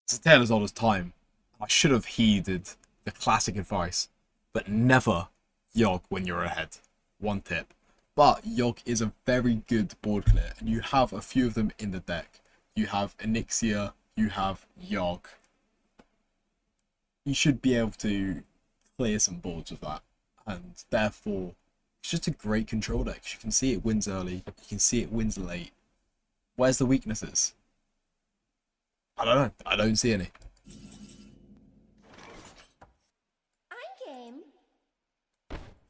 It's a tale as old as time. I should have heeded the classic advice, but never Yogg when you're ahead. 1 tip. But Yogg is a very good board clear, and you have a few of them in the deck. You have Onyxia, you have Yogg. You should be able to clear some boards with that, and therefore it's just a great control deck. You can see it wins early, you can see it wins late. Where's the weaknesses? I don't know. I don't see any. I'm game.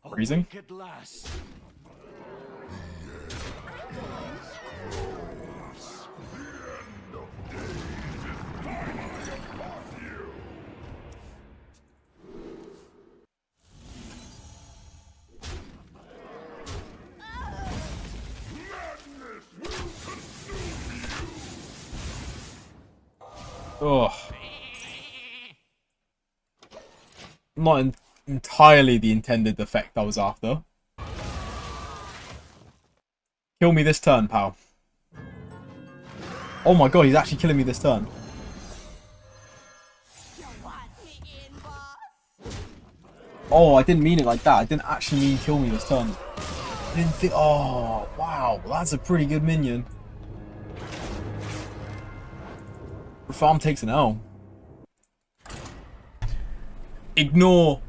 Freezing? At last. Ugh. Not entirely the intended effect I was after. Kill me this turn, pal. Oh my god, he's actually killing me this turn. Oh, I didn't mean it like that. I didn't actually mean kill me this turn. I didn't think... Oh, wow. That's a pretty good minion. Rafaam takes an L. Ignore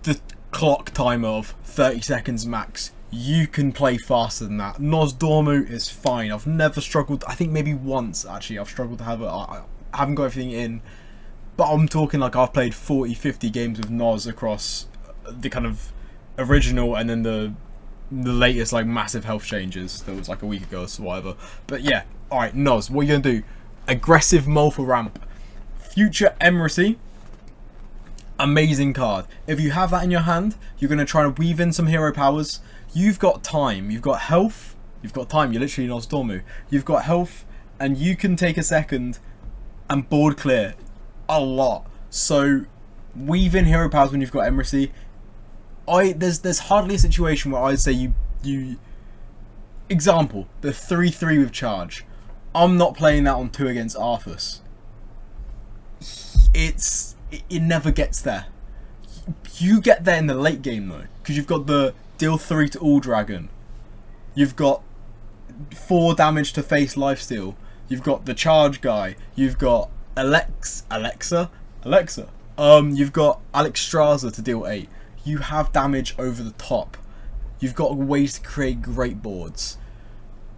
the clock timer of 30 seconds max. you can play faster than that. Nozdormu is fine. I've never struggled. I think maybe once actually I've struggled to have it. I haven't got everything in, but I'm talking like I've played 40-50 games with Noz across the kind of original and then the latest like massive health changes that was like a week ago or whatever. But yeah, alright, Noz, what are you gonna do? Aggressive Malfa ramp. Future Emiracy. Amazing card. If you have that in your hand, you're gonna try to weave in some hero powers. You've got time, you've got health, you've got time, you're literally Nozdormu. You've got health, and you can take a second and board clear a lot. So weave in hero powers when you've got Emiracy. There's hardly a situation where I'd say you example, the 3-3 with charge. I'm not playing that on 2 against Arfus. It never gets there. You get there in the late game though, because you've got the deal 3 to all dragon. You've got 4 damage to face lifesteal. You've got the charge guy. You've got Alexa. You've got Alexstrasza to deal 8. You have damage over the top. You've got ways to create great boards.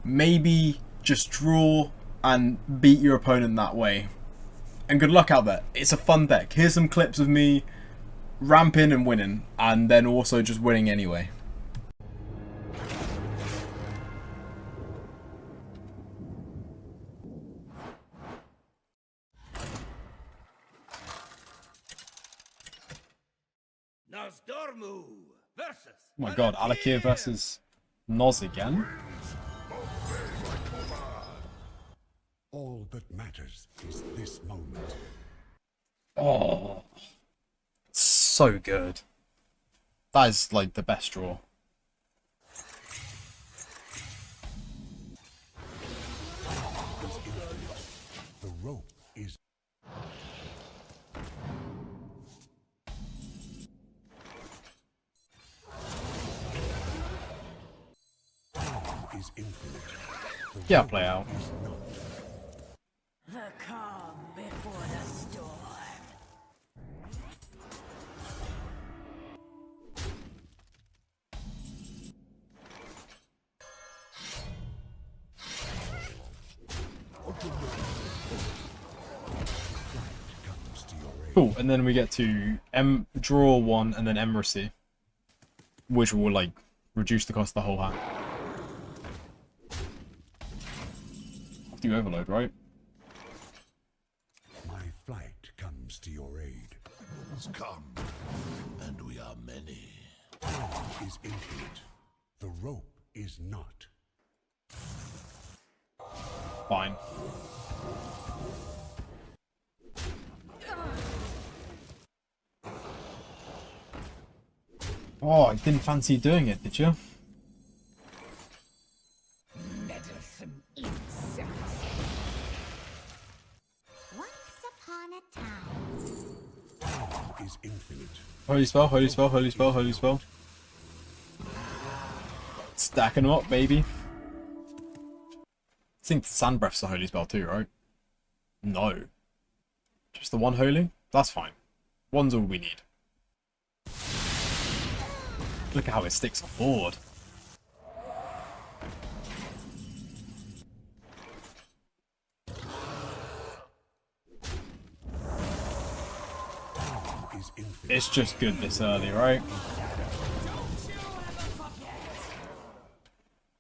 Maybe just draw and beat your opponent that way. And good luck out there. It's a fun deck. Here's some clips of me ramping and winning, and then also just winning anyway. Nozdormu versus. Oh my god, Alakir versus Noz again? All that matters is this moment. Oh, so good. That is like the best draw. The rope is infinite. Yeah, play out. The calm before the storm. Cool, and then we get to draw 1 and then Emiracy, which will like reduce the cost of the whole hand. After you overload, right? my flight comes to your aid. Has come, and we are many. Power is infinite. The rope is not. Fine. Oh, I didn't fancy doing it, did you? Meddlesome insects. Once upon a time. Power is infinite. Holy spell, holy spell, holy spell, holy spell. Stacking them up, baby. I think Sand Breath's a holy spell too, right? No. Just the one holy? That's fine. One's all we need. Look at how it sticks on board. It's just good this early, right?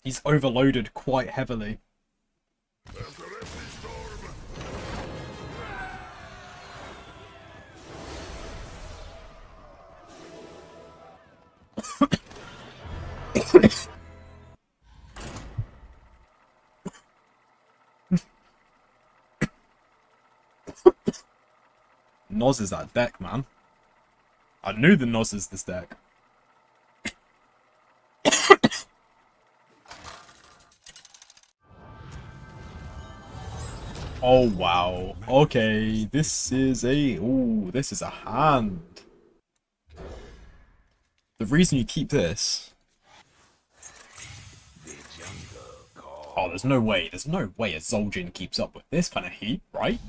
He's overloaded quite heavily. Noz is that deck, man. I knew the Noz is this deck. Oh wow. Okay, this is a this is a hand. The reason you keep this. Oh, there's no way a Zul'jin keeps up with this kind of heat, right?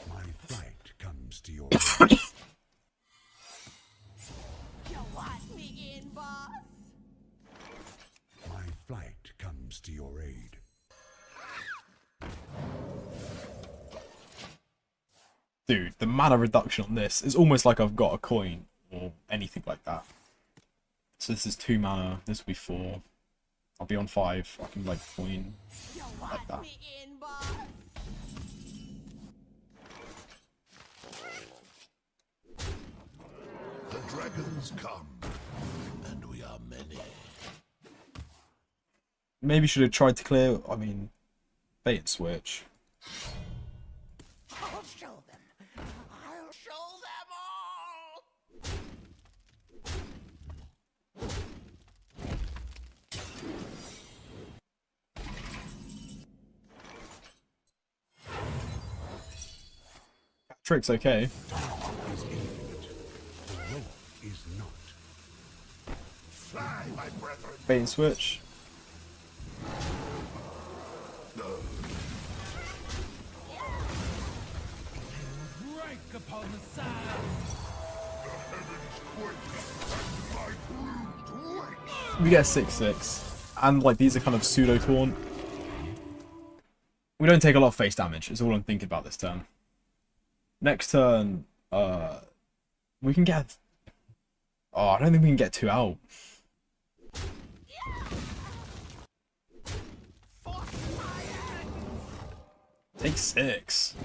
My flight comes to your You want me in, boss? comes to your aid. Dude, the mana reduction on this is almost like I've got a coin or anything like that. So this is 2 mana, this will be 4. I'll be on 5, I can like coin like that. The dragons come, and we are many. Maybe should have tried to clear, I mean, bait and switch. I'll show them. I'll show them all. Trick's okay. Is infinite. The rope is not. Fly, my brethren. Bait and switch. Break upon the sound. We get 6/6. And like these are kind of pseudo taunt. We don't take a lot of face damage, is all I'm thinking about this turn. Next turn, we can get... Oh, I don't think we can get 2 out. Take 6.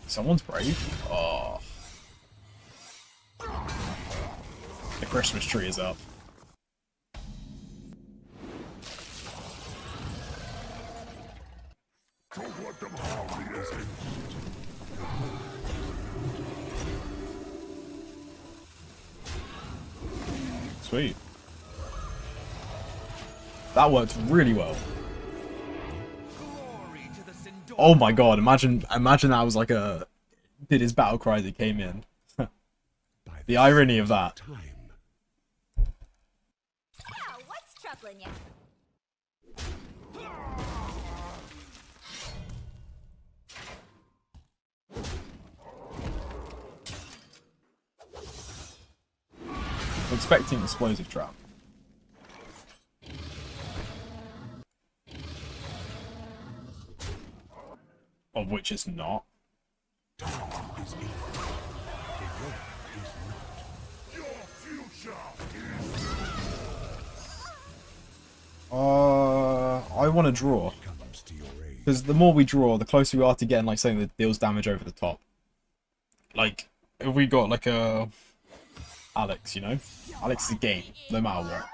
Someone's brave. Oh. The Christmas tree is up. Don't let them harm the essence. Sweet. That worked really well. Glory to the Sindor. Oh my god, imagine that was like a... did his battle cry as he came in. The irony of that. Time. Oh, what's troubling you? I'm expecting explosive trap. Of which it's not. Is infinite. The rope is not. Your future I want to draw. Comes to your aid. Because the more we draw, the closer we are to getting like something that deals damage over the top. Like, if we got like a... Alex, you know? Alex is a game, no matter what.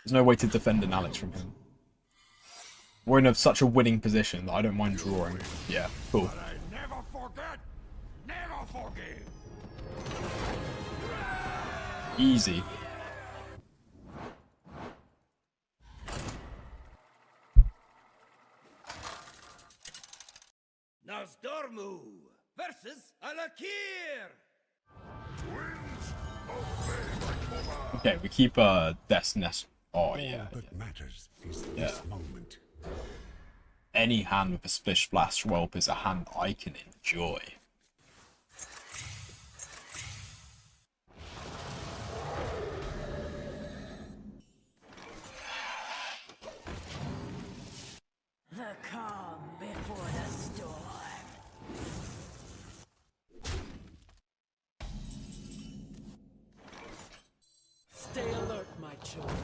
There's no way to defend an Alex from him. We're in such a winning position that I don't mind drawing. Yeah, cool. I never forget, never forgive. Easy. Nozdormu versus Alakir. Twins obey my command. Okay, we keep Death's Nest. Oh yeah. All that matters is Yeah. this moment. Any hand with a Splish Splash Whelp is a hand I can enjoy. The calm before the storm. Stay alert, my children.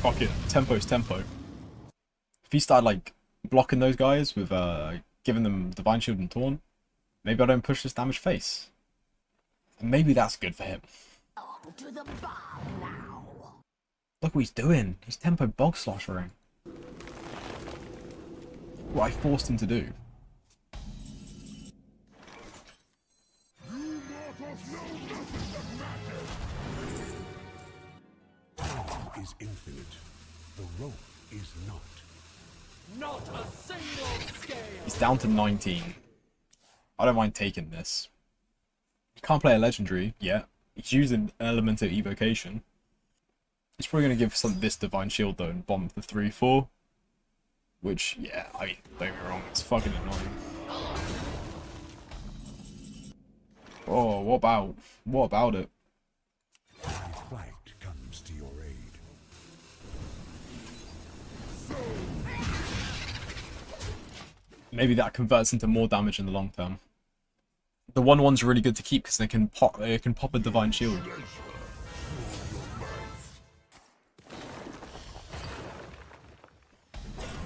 Fuck it, tempo's tempo. If he started like blocking those guys with giving them Divine Shield and Taunt, maybe I don't push this damage face. And maybe that's good for him. To the bog now. Look what he's doing. He's tempo bog sloshering. What I forced him to do. Power is infinite. The rope is not. Not a single scale. He's down to 19. I don't mind taking this. He can't play a legendary yet. He's using element of evocation. He's probably going to give this Divine Shield though and bomb the 3-4. Which, yeah, I mean, don't get me wrong, it's fucking annoying. Oh, what about it? Maybe that converts into more damage in the long term. The 1/1's really good to keep because they can pop a divine shield.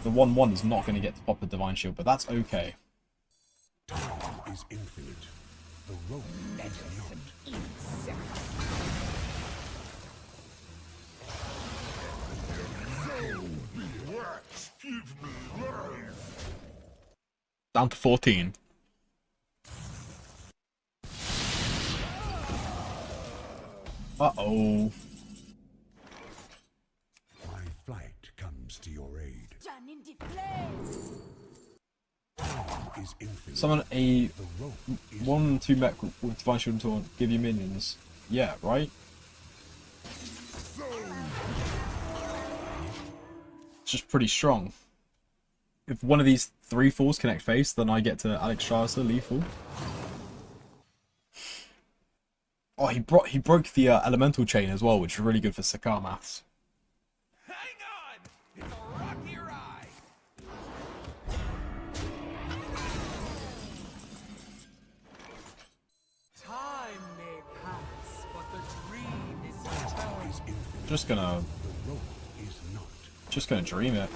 The 1/1 is not going to get to pop a divine shield, but that's okay. Time is infinite. The rope is not. Down to 14. Uh-oh. My flight comes to your aid. Is infinite. Summon a The rope is 1/2 mech with divine shield and taunt. Give you minions. Yeah, right? It's just pretty strong. If one of these 3 falls connect face, then I get to Xyrella lethal. Oh, he broke the elemental chain as well, which is really good for Sakar maths. Hang on! It's a rocky ride! Time may pass, but the dream is eternal. is infinite. Just gonna The rope is not. dream it.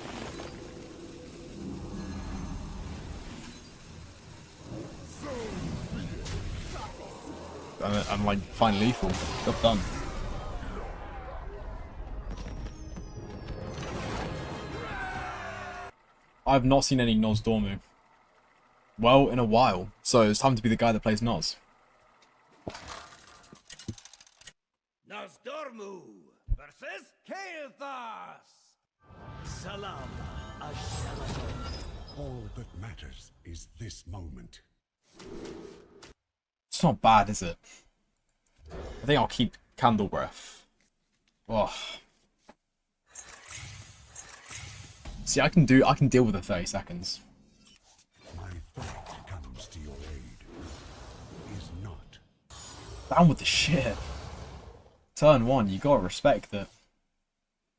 I'm like fine lethal. Job done. I've not seen any Noz Dormu. Well, in a while. So it's time to be the guy that plays Noz. Nosdormu versus Keal'thas! Salam Xyrella. All that matters is this moment. It's not bad, is it? I think I'll keep Candle Breath. Oh. See, I can deal with the 30 seconds. My flight comes to your aid. Is not. Down with the shit. Turn 1, you gotta respect that.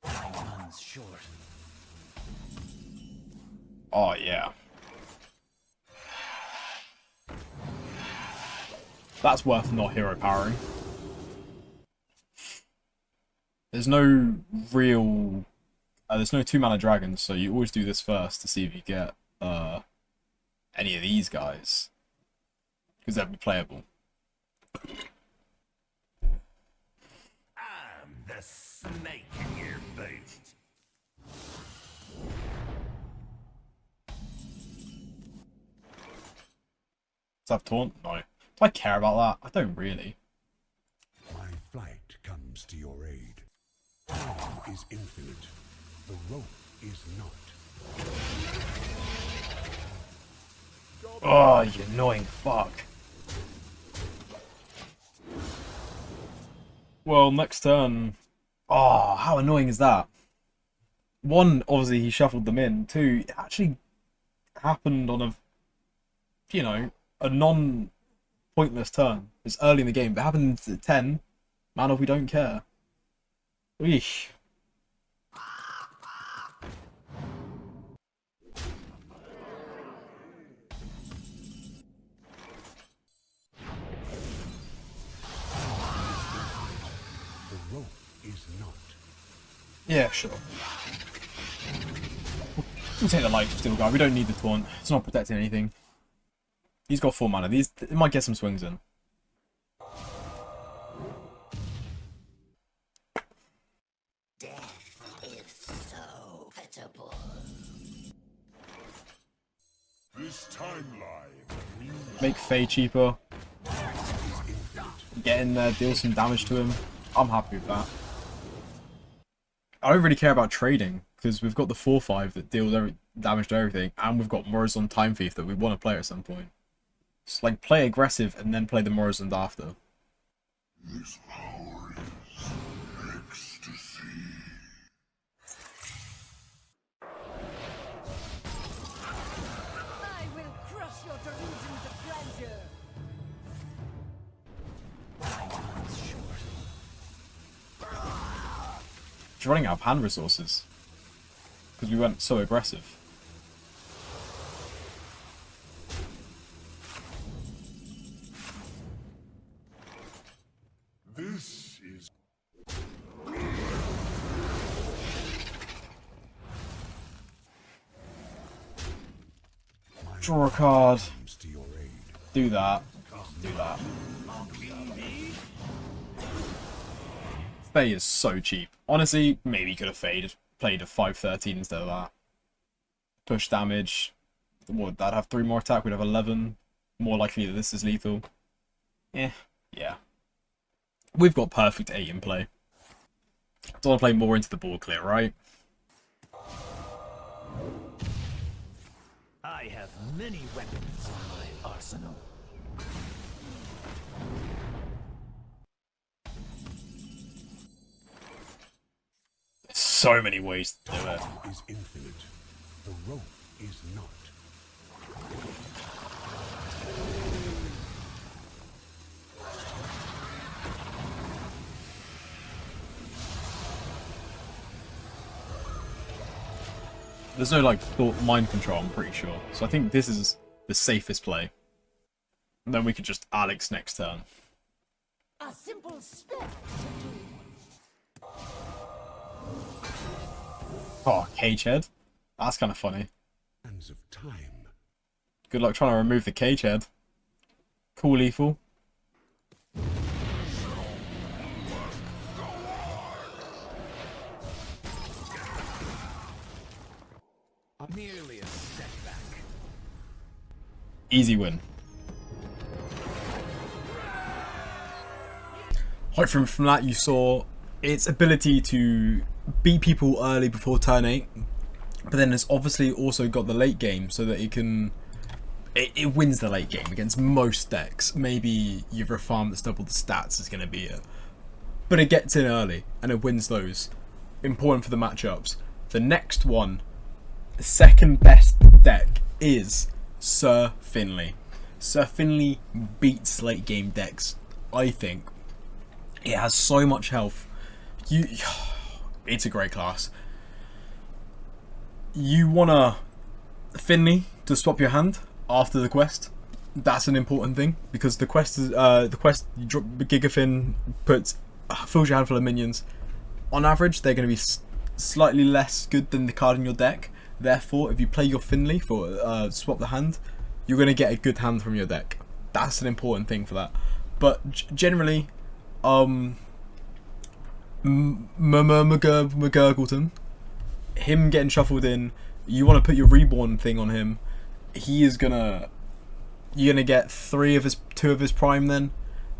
Time runs short. Oh yeah. That's worth not hero powering. There's no real... there's no 2-mana dragons, so you always do this first to see if you get any of these guys. Because they'll be playable. I'm the snake in your boot. Does that have taunt? No. Do I care about that? I don't really. My flight comes to your aid. Time is infinite. The rope is not. Oh, you annoying fuck. Well, next turn... Oh, how annoying is that? 1, obviously he shuffled them in. 2, it actually happened on a... You know, a non-pointless turn. It's early in the game, but it happened at 10. Man, if we don't care. Eesh. The rope is not. Yeah, sure. We'll take the life steal guy. We don't need the taunt. It's not protecting anything. He's got 4 mana. These it might get some swings in. Death is so pitiable. This timeline. Make Faye cheaper. Get in there, deal some damage to him. I'm happy with that. I don't really care about trading, because we've got the 4/5 that deals damage to everything, and we've got Morrison Time Thief that we want to play at some point. Just like play aggressive and then play the Morrison after. This power is ecstasy. I will crush your delusions of grandeur. Time runs short. She's running out of hand resources. Because we went so aggressive. Draw a card. Comes to your aid. Do that. Do that. Faye is so cheap. Honestly, maybe you could have played a 5-13 instead of that. Push damage. Would that have 3 more attack? We'd have 11. More likely that this is lethal. Yeah. We've got perfect 8 in play. Don't want to play more into the ball clear, right? I have many weapons in my arsenal. So many ways to do it. Is infinite. The rope is not. There's no like mind control, I'm pretty sure. So I think this is the safest play. And then we could just Alex next turn. A simple spell should do. Oh, cage head. That's kind of funny. Hands of time. Good luck trying to remove the cage head. Cool lethal. Merely a setback. Easy win. Hopefully from that you saw its ability to beat people early before turn 8. But then it's obviously also got the late game so that it wins the late game against most decks. Maybe your Rafaam that's double the stats is going to be it. But it gets in early and it wins those. Important for the matchups. The next one, the second best deck is Sir Finley. Sir Finley beats late game decks, I think. It has so much health. It's a great class. You wanna Finley to swap your hand after the quest. That's an important thing because the quest is you drop Gigafin, fills your hand full of minions. On average, they're going to be slightly less good than the card in your deck. Therefore, if you play your Finley for swap the hand, you're going to get a good hand from your deck. That's an important thing for that. But generally, McGurgleton, him getting shuffled in, you want to put your reborn thing on him. You're gonna get 2 of his prime. Then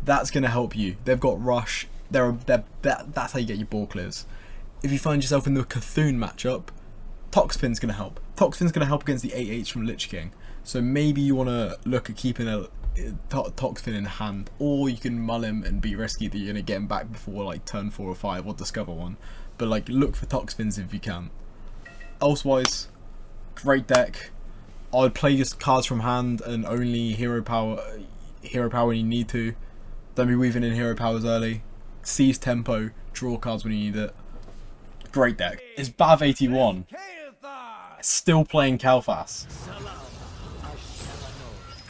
that's gonna help you. They've got rush. That's how you get your ball clears. If you find yourself in the Cthulhu matchup, Toxfin's gonna help. Toxfin's gonna help against the 8/8 from Lich King. So maybe you want to look at keeping a Toxfin in hand, or you can mull him and be risky that you're gonna get him back before like turn 4 or 5 or discover one. But like look for Toxfins if you can. Elsewise, great deck. I would play just cards from hand and only hero power when you need to. Don't be weaving in hero powers early. Seize tempo, draw cards when you need it. Great deck. It's Bav81. Still playing Keal'thas.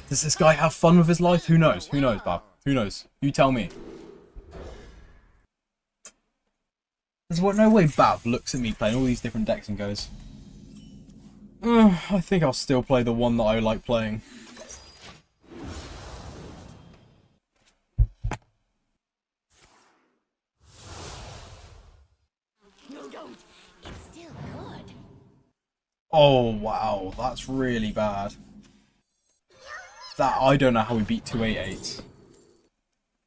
Does this guy have fun with his life? Who knows? Who knows, Bav? Who knows? You tell me. There's no way Bav looks at me playing all these different decks and goes, I think I'll still play the one that I like playing. No, don't. It's still good. Oh wow, that's really bad. That I don't know how we beat 288.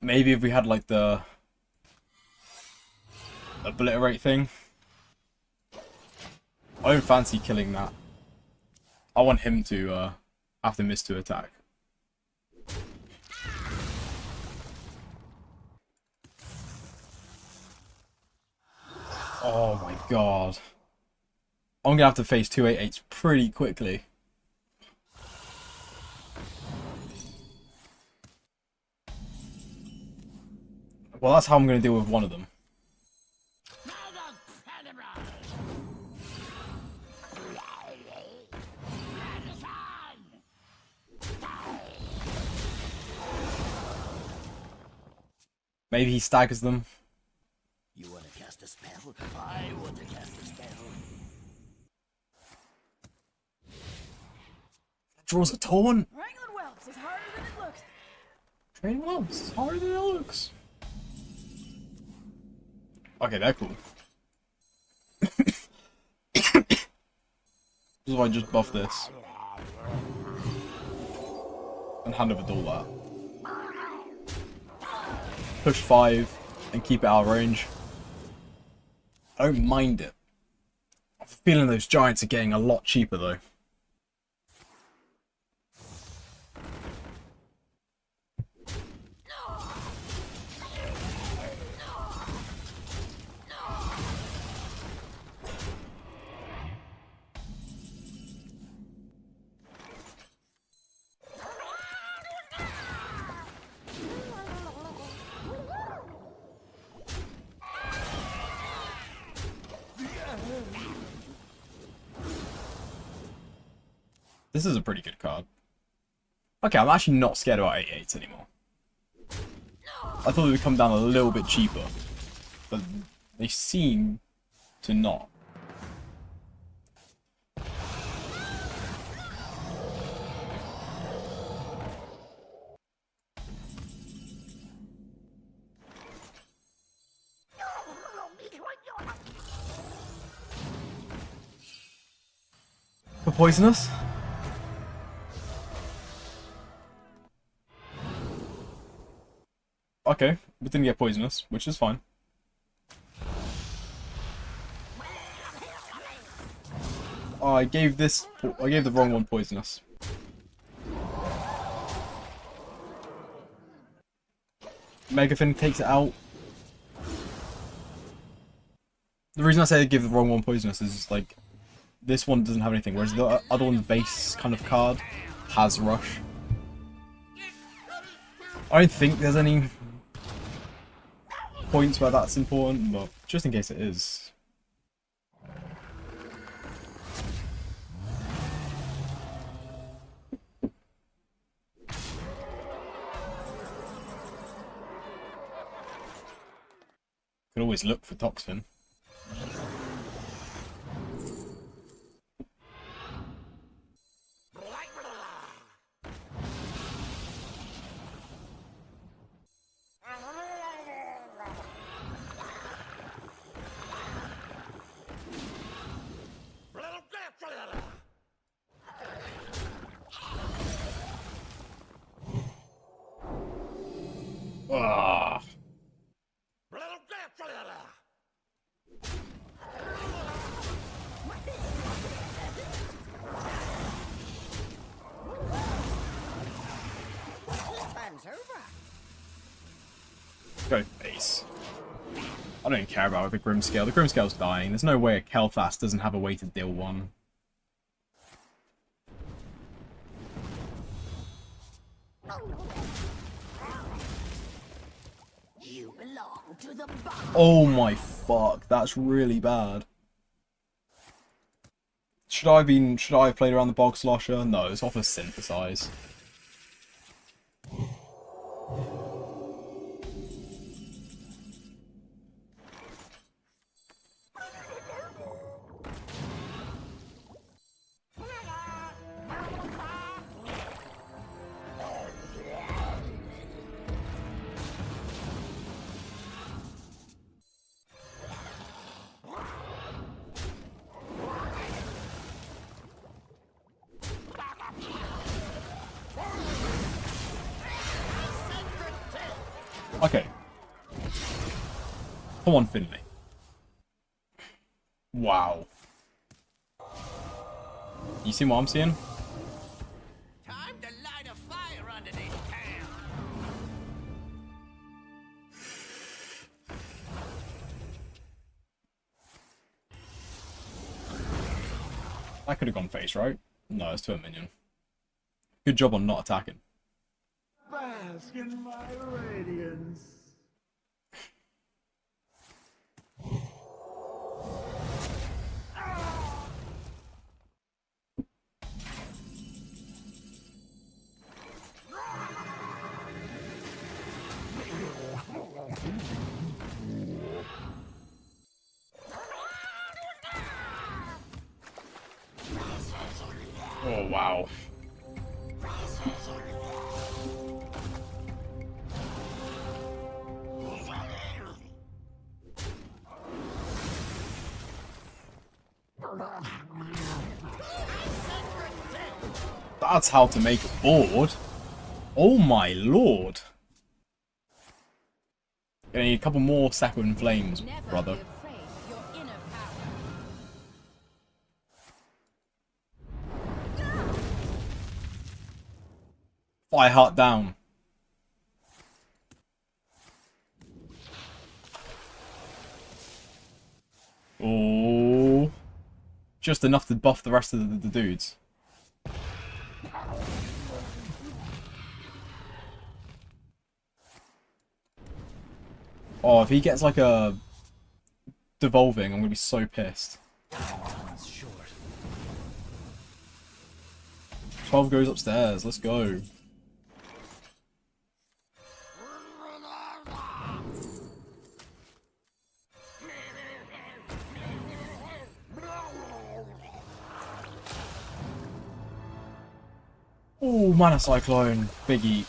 Maybe if we had like the obliterate thing. I don't fancy killing that. I want him to have to miss 2 attack. Oh my god. I'm gonna have to face 288s pretty quickly. Well, that's how I'm gonna deal with one of them. Maybe he staggers them. You want to cast a spell? I want to cast a spell. Draws a taunt. Wrangling whelps is harder than it looks. Training whelps is harder than it looks. Okay, they're cool. If I just buff this and hand over all that. Push 5 and keep it out of range. I don't mind it. I have a feeling those giants are getting a lot cheaper though. This is a pretty good card. Okay, I'm actually not scared about 8/8s anymore. I thought they would come down a little bit cheaper, but they seem to not. For poisonous? Okay, we didn't get poisonous, which is fine. Oh, I gave the wrong one poisonous. Megafin takes it out. The reason I say I give the wrong one poisonous is like this one doesn't have anything, whereas the other one's base kind of card has rush. I don't think there's any points where that's important, but just in case it is. Could always look for Toxfin. Ah. Go face. I don't even care about the Grimscale. The Grimscale's dying. There's no way a Keal'thas doesn't have a way to deal one. You belong to the bottom. Oh my fuck, that's really bad. Should I have played around the Bog Slosher? No, it's off a Synthesize. Okay. Come on, Finley. Wow. You see what I'm seeing? Time to light a fire under this town. That could have gone face, right? No, it's to a minion. Good job on not attacking. Bask in my radiance. Oh, wow. That's how to make a board. Oh my lord. Gonna need a couple more Second Flames, brother. Be afraid of your inner power. Fire Heart down. Oh. Just enough to buff the rest of the dudes. Oh, if he gets like a devolving, I'm gonna be so pissed. 12 goes upstairs, let's go. Oh, Mana Cyclone, big eat.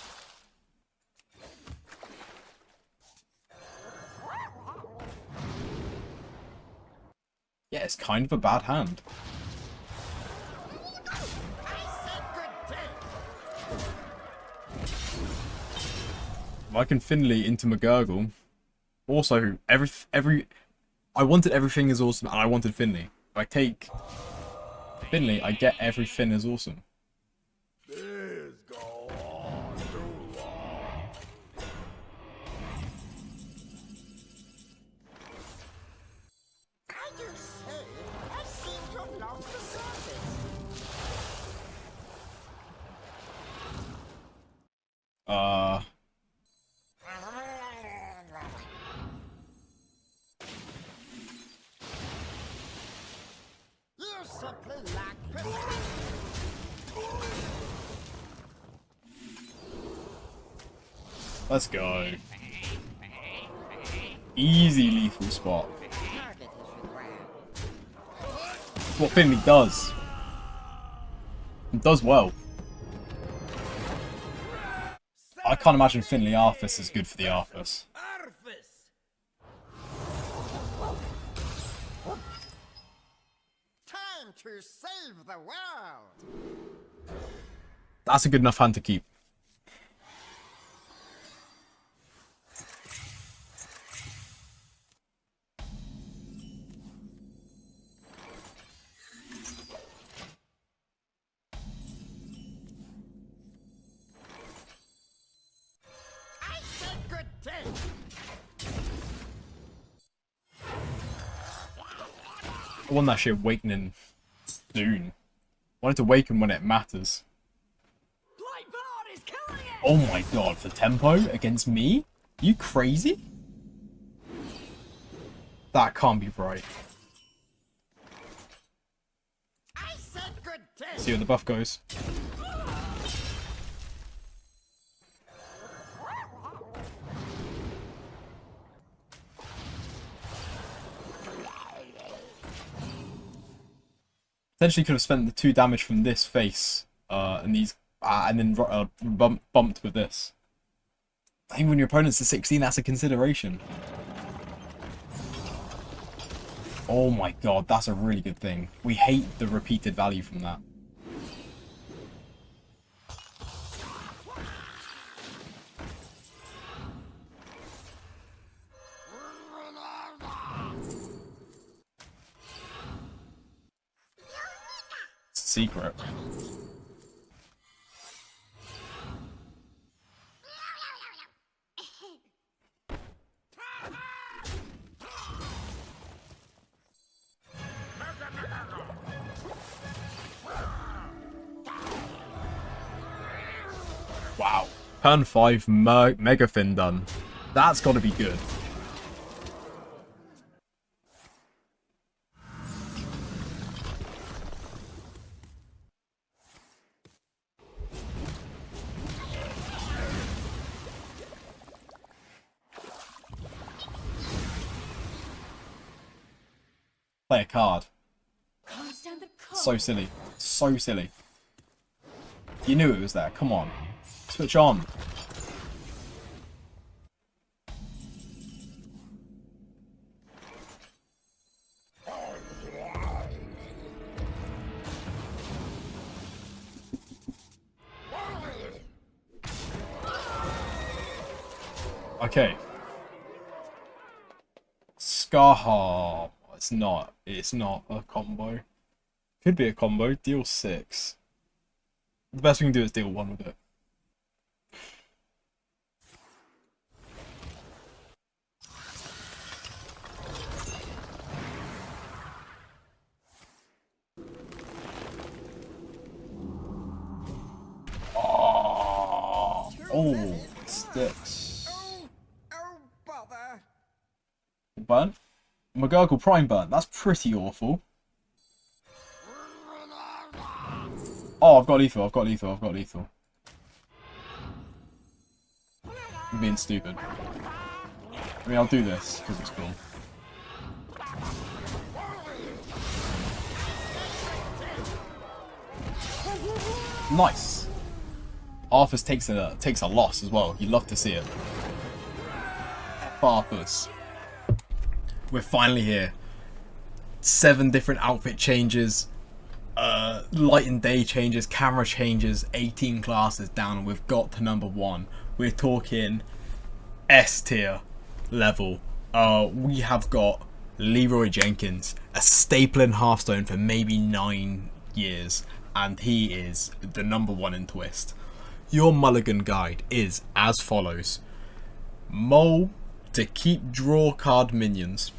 Yeah, it's kind of a bad hand. If I can Finley into McGurgle. Also, I wanted everything is awesome, and I wanted Finley. If I take Finley, I get everything is awesome. Let's go. Easy lethal spot. That's what Finley does. It does well. I can't imagine Finley Arfus is good for the Arfus. Time to save the world. That's a good enough hand to keep. I want that shit awakening soon. I want it to awaken when it matters. Oh my god, for tempo against me? You crazy? That can't be right. See where the buff goes. Potentially could have spent the 2 damage from this face and these, and then bumped with this. I think when your opponent's a 16, that's a consideration. Oh my god, that's a really good thing. We hate the repeated value from that. Secret. Wow. Turn 5 Mega Fin done. That's got to be good. Play a card. So silly. So silly. You knew it was there. Come on. Switch on. Okay. Scarhar. It's not. It's not a combo. Could be a combo. Deal 6. The best we can do is deal 1 with it. Oh, sticks. Oh, bother. Burn? McGurgle Prime Burn. That's pretty awful. Oh, I've got lethal. I've got lethal. I've got lethal. I'm being stupid. I mean, I'll do this because it's cool. Nice. Arfus takes a loss as well. You love to see it. Arfus. We're finally here. 7 different outfit changes, light and day changes, camera changes, 18 classes down, and we've got to number 1. We're talking S tier level. We have got Leeeeeroy Jenkins, a staple in Hearthstone for maybe 9 years, and he is the number 1 in Twist. Your mulligan guide is as follows. Mole to keep draw card minions.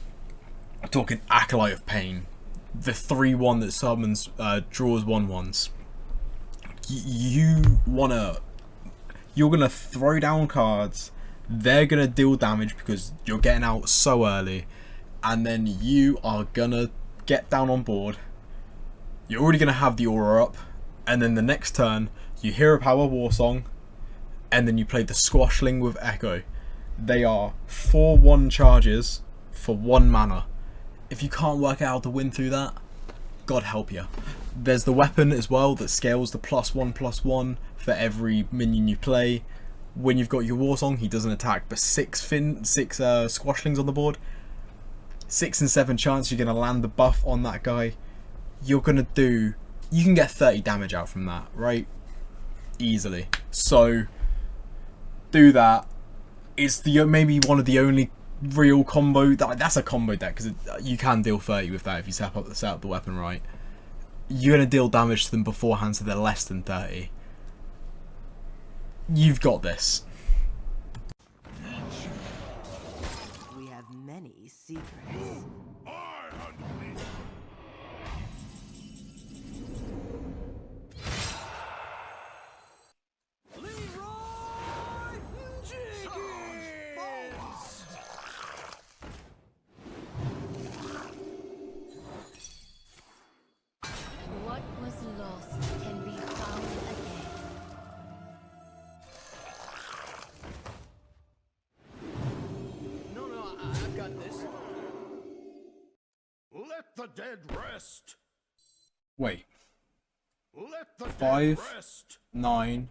I'm talking Acolyte of Pain. The 3-1 that summons draws 1/1s. You're gonna throw down cards. They're gonna deal damage because you're getting out so early, and then you are gonna get down on board. You're already gonna have the aura up, and then the next turn you Hero Power Warsong, and then you play the Squashling with Echo. They are 4/1 charges for 1 mana. If you can't work out how to win through that, God help you. There's the weapon as well that scales the +1/+1 for every minion you play. When you've got your Warsong, he doesn't attack, but 6 Squashlings on the board. 6 and 7 chance you're going to land the buff on that guy. You can get 30 damage out from that, right? Easily. So do that. It's maybe one of the only real combo that's a combo deck, because you can deal 30 with that if you set up the weapon right. You're gonna deal damage to them beforehand, so they're less than 30. You've got this. We have many secrets. What was lost can be found again. No, I've got this. Let the dead rest. Wait. Let the 5, dead rest. 9,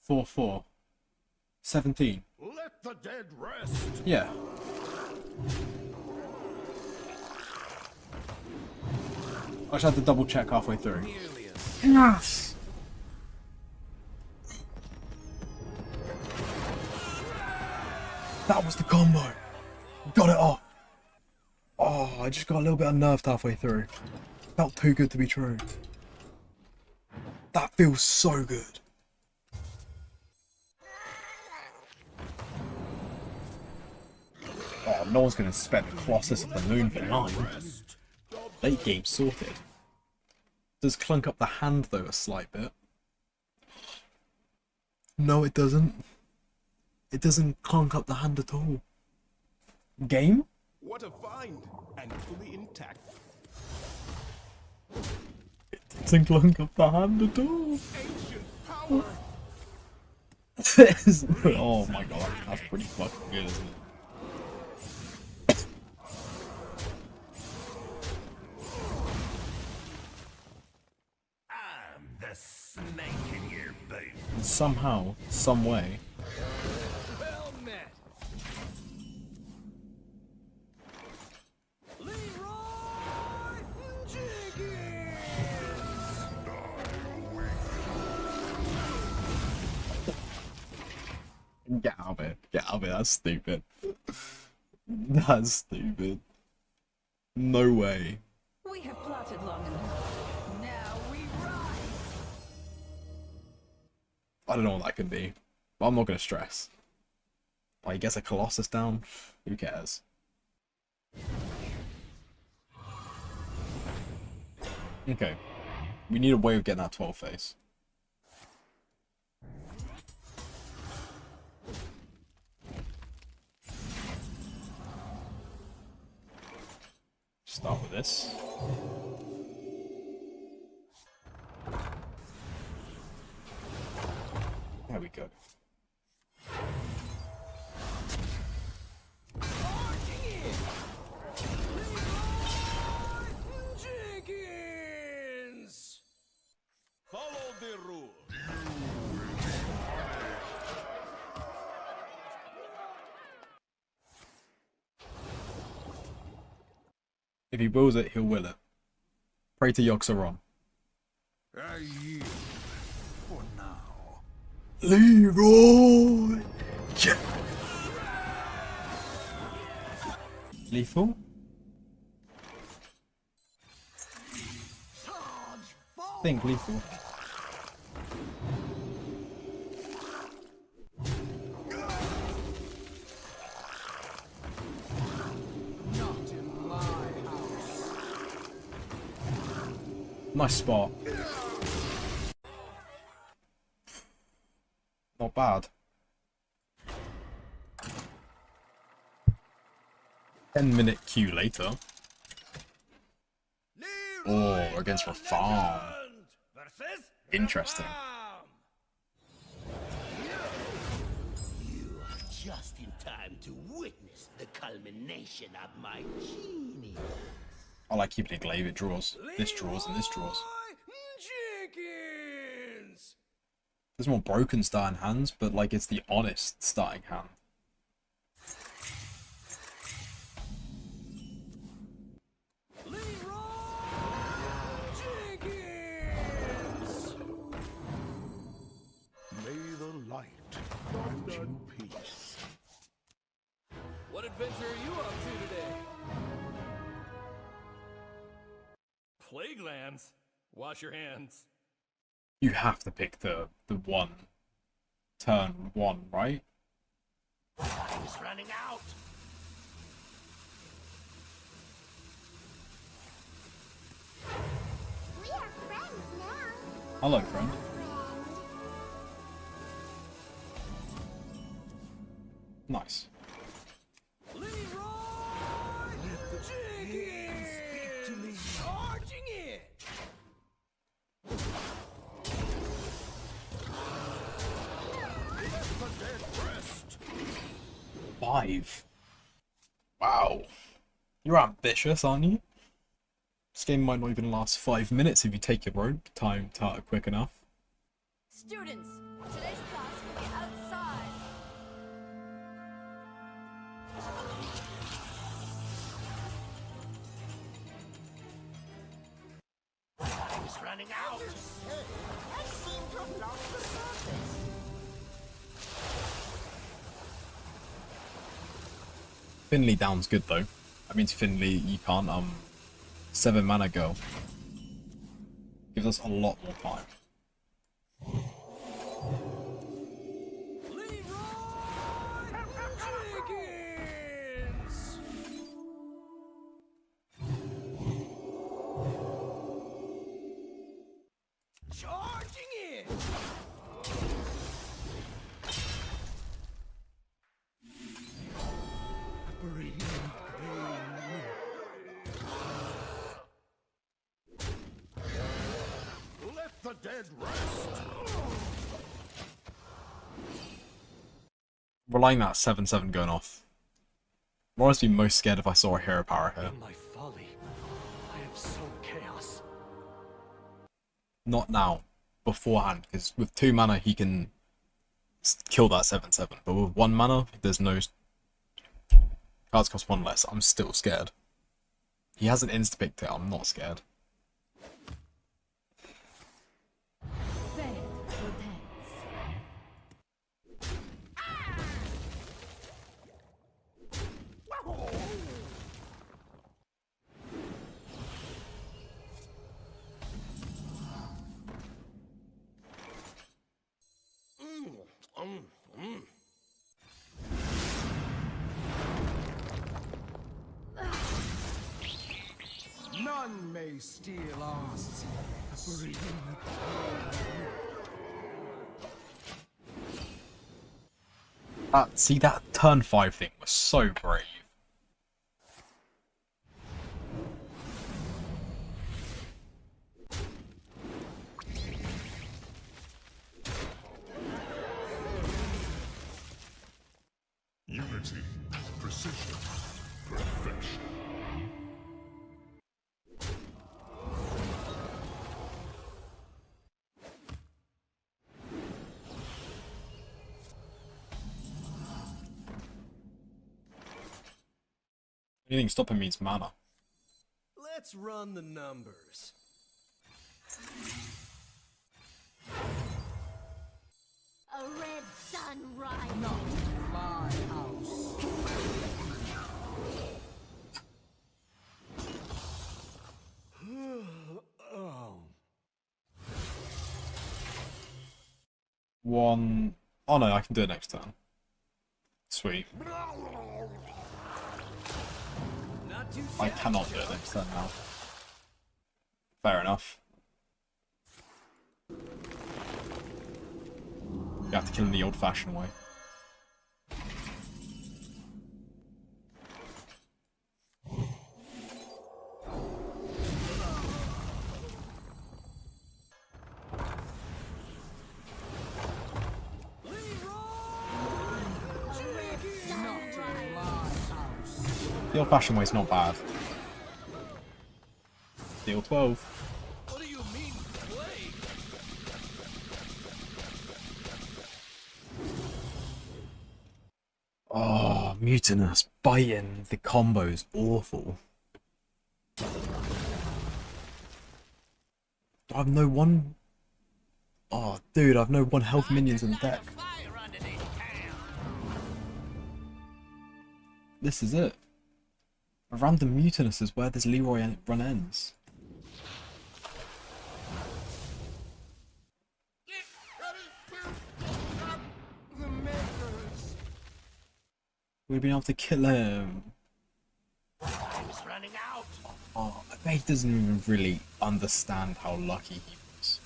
4, 4, 17. Let the dead rest. Yeah. I just had to double check halfway through. Yes. That was the combo. Got it off. Oh, I just got a little bit unnerved halfway through. Felt too good to be true. That feels so good. Oh, no one's going to spend the Colossus of the Moon for 9. Late game sorted. Does clunk up the hand though a slight bit? No, it doesn't. It doesn't clunk up the hand at all. Game? What a find! And fully intact. It doesn't clunk up the hand at all. Ancient power! Oh my god, that's pretty fucking good, isn't it? I'm the snake in your boot. And somehow, some way, Well met! Leeeeeroy Jenkins! Get out of here. Get out of here. That's stupid. That's stupid. No way. We have plotted long enough. Now we rise. I don't know what that could be, but I'm not going to stress. Like, he gets a Colossus down. Who cares? Okay. We need a way of getting that 12 face. Start with this. There we go. Jenkins! Follow the rule. If he wills it, he'll will it. Pray to Yogg-Saron. I yield for now. Leeeeeroy Jenkins. Lethal? Think lethal. Not in my house. Nice spot. Not bad. 10-minute queue later. Oh, against Rafaam. Interesting. You are just in time to witness the culmination of my genius. I like keeping it glaive, it draws. This draws and this draws. Jenkins! There's more broken starting hands, but like it's the honest starting hand. May the light grant you peace. What adventure are you up to today? Plague lands? Wash your hands. You have to pick the one. Turn one, right? Time's running out. We are friends now. Hello, friend. Nice. Leeeeeroy Jenkins! Speak to me. Charging in! Let the dead rest. 5. Wow. You're ambitious, aren't you? This game might not even last 5 minutes if you take your own time quick enough. Students, today's class will be outside. Time's running out. I seem to have lost the surface. Finley down's good though. That means Finley, you can't 7 mana go. Gives us a lot more time. Jenkins! Charging in! Let the dead rest. Relying that 7/7 going off. I'm honestly most scared if I saw a hero power here. In my folly, I have sown chaos. Not now. Beforehand, because with 2 mana he can kill that 7/7. But with 1 mana, there's no... Cards cost 1 less. I'm still scared. He has an insta-picked it. I'm not scared. Fate repents. None may steal our secrets. See, that turn 5 thing was so brave. Unity, precision, perfection. Anything stopping me is mana. Let's run the numbers. A red sun rises. Not my house. Oh. One... Oh no, I can do it next turn. Sweet. I cannot do it next turn now. Fair enough. You have to kill him the old-fashioned way. The old-fashioned way is not bad. Deal 12. What do you mean, play? Oh, Mutinous biting the combo's awful. I've no one. Oh, dude, I've no one health minions in the deck. This is it. A random Mutinous is where this Leeeeroy run ends. The makers. We've been able to kill him. Time's running out. Oh, I bet he doesn't even really understand how lucky he was.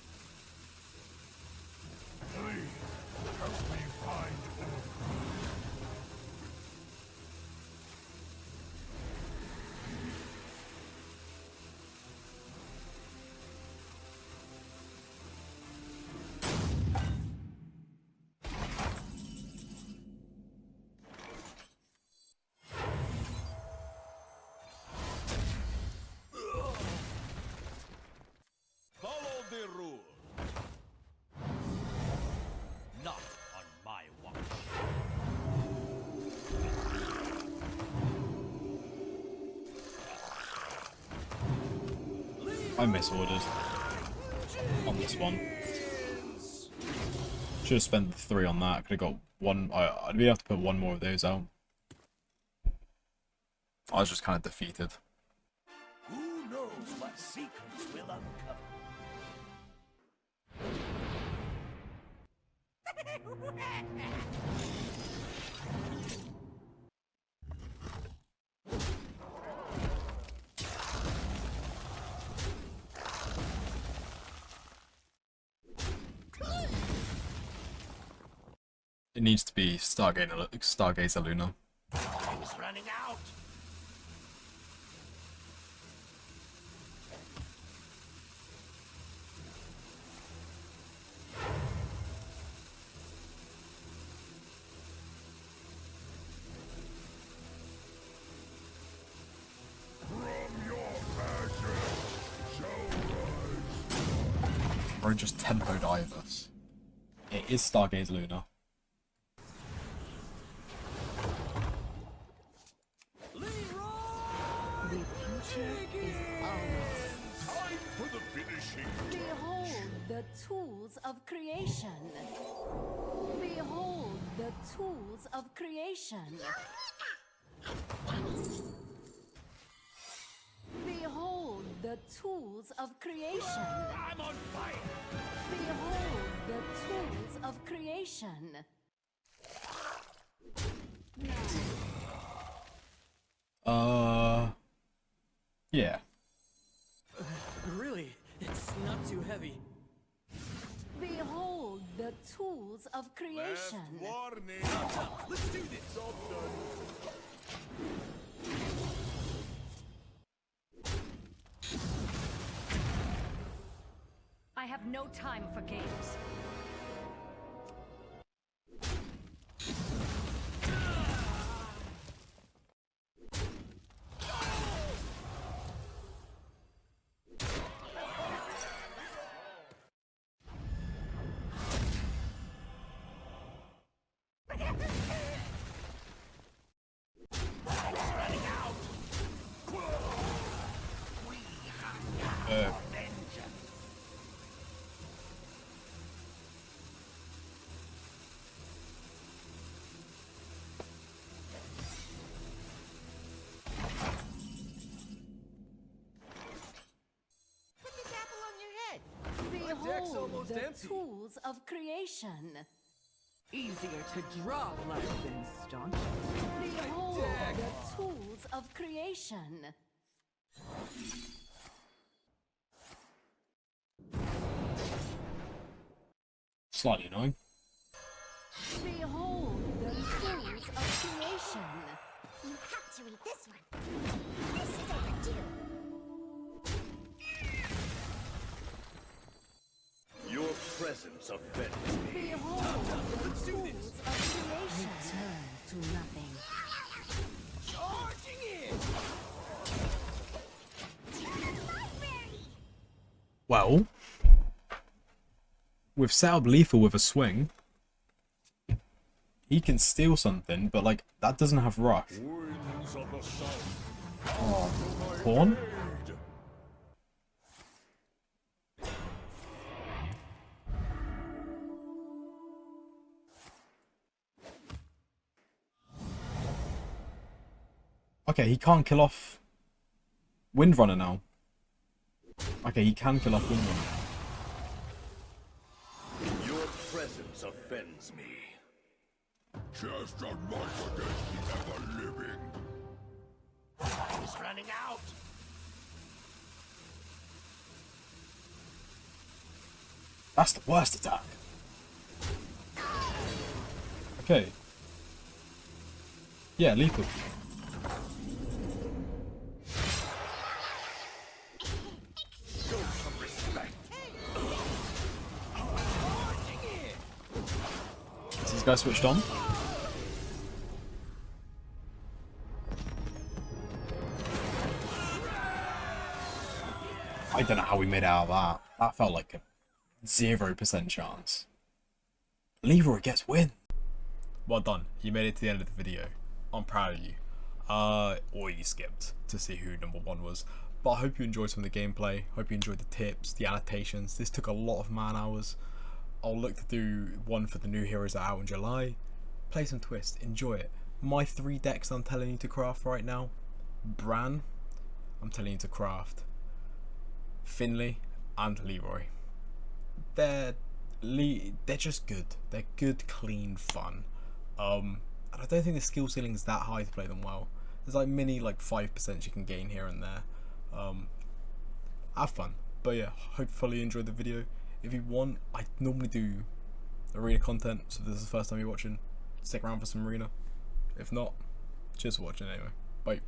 Please, help me find Follow the rule. Not on my watch. I misordered on this one. Should have spent the 3 on that. Could have got one. I'd be able to put one more of those out. I was just kind of defeated. Who knows what secrets will uncover? It needs to be Stargazer Luna. Time's running out. Or just tempo divers. It is Stargazer Luna. The future is ours. time for the finishing. Behold the tools of creation. Behold the tools of creation. Behold the tools of creation. I'm on fire. Behold the tools of creation. Yeah. no time for games. Put this apple on your head. deck's Behold almost the empty. tools of creation. Easier to draw blood than staunch. Behold deck. the tools of creation. Slightly annoying. Behold the tools of creation. You have to read this one. This is overdue. Your presence offends me. Behold the tools of creation. Return to nothing. Charging in! Well, we've set up Lethal with a swing. He can steal something, but like that doesn't have rush. Winds of the south. Oh, pawn? Okay, he can't kill off Windrunner now. Okay, he can kill off Windrunner. Your presence offends me. Just on my against the ever-living. He's running out. That's the worst attack. Okay. Yeah, lethal. Show some respect. Is this guy switched on? I don't know how we made out of that. That felt like a 0% chance. Leeeeeroy gets win. Well done. You made it to the end of the video. I'm proud of you. Or you skipped to see who number 1 was. But I hope you enjoyed some of the gameplay. Hope you enjoyed the tips, the annotations. This took a lot of man hours. I'll look to do one for the new heroes that are out in July. Play some Twist. Enjoy it. My 3 decks I'm telling you to craft right now. Brann, I'm telling you to craft Finley and Leeeeroy. They're just good. They're good, clean fun. And I don't think the skill ceiling is that high to play them well. There's like mini 5% you can gain here and there. Have fun. But yeah, hopefully you enjoyed the video. If you want, I normally do arena content, so if this is the first time you're watching, stick around for some arena. If not, cheers for watching anyway. Bye.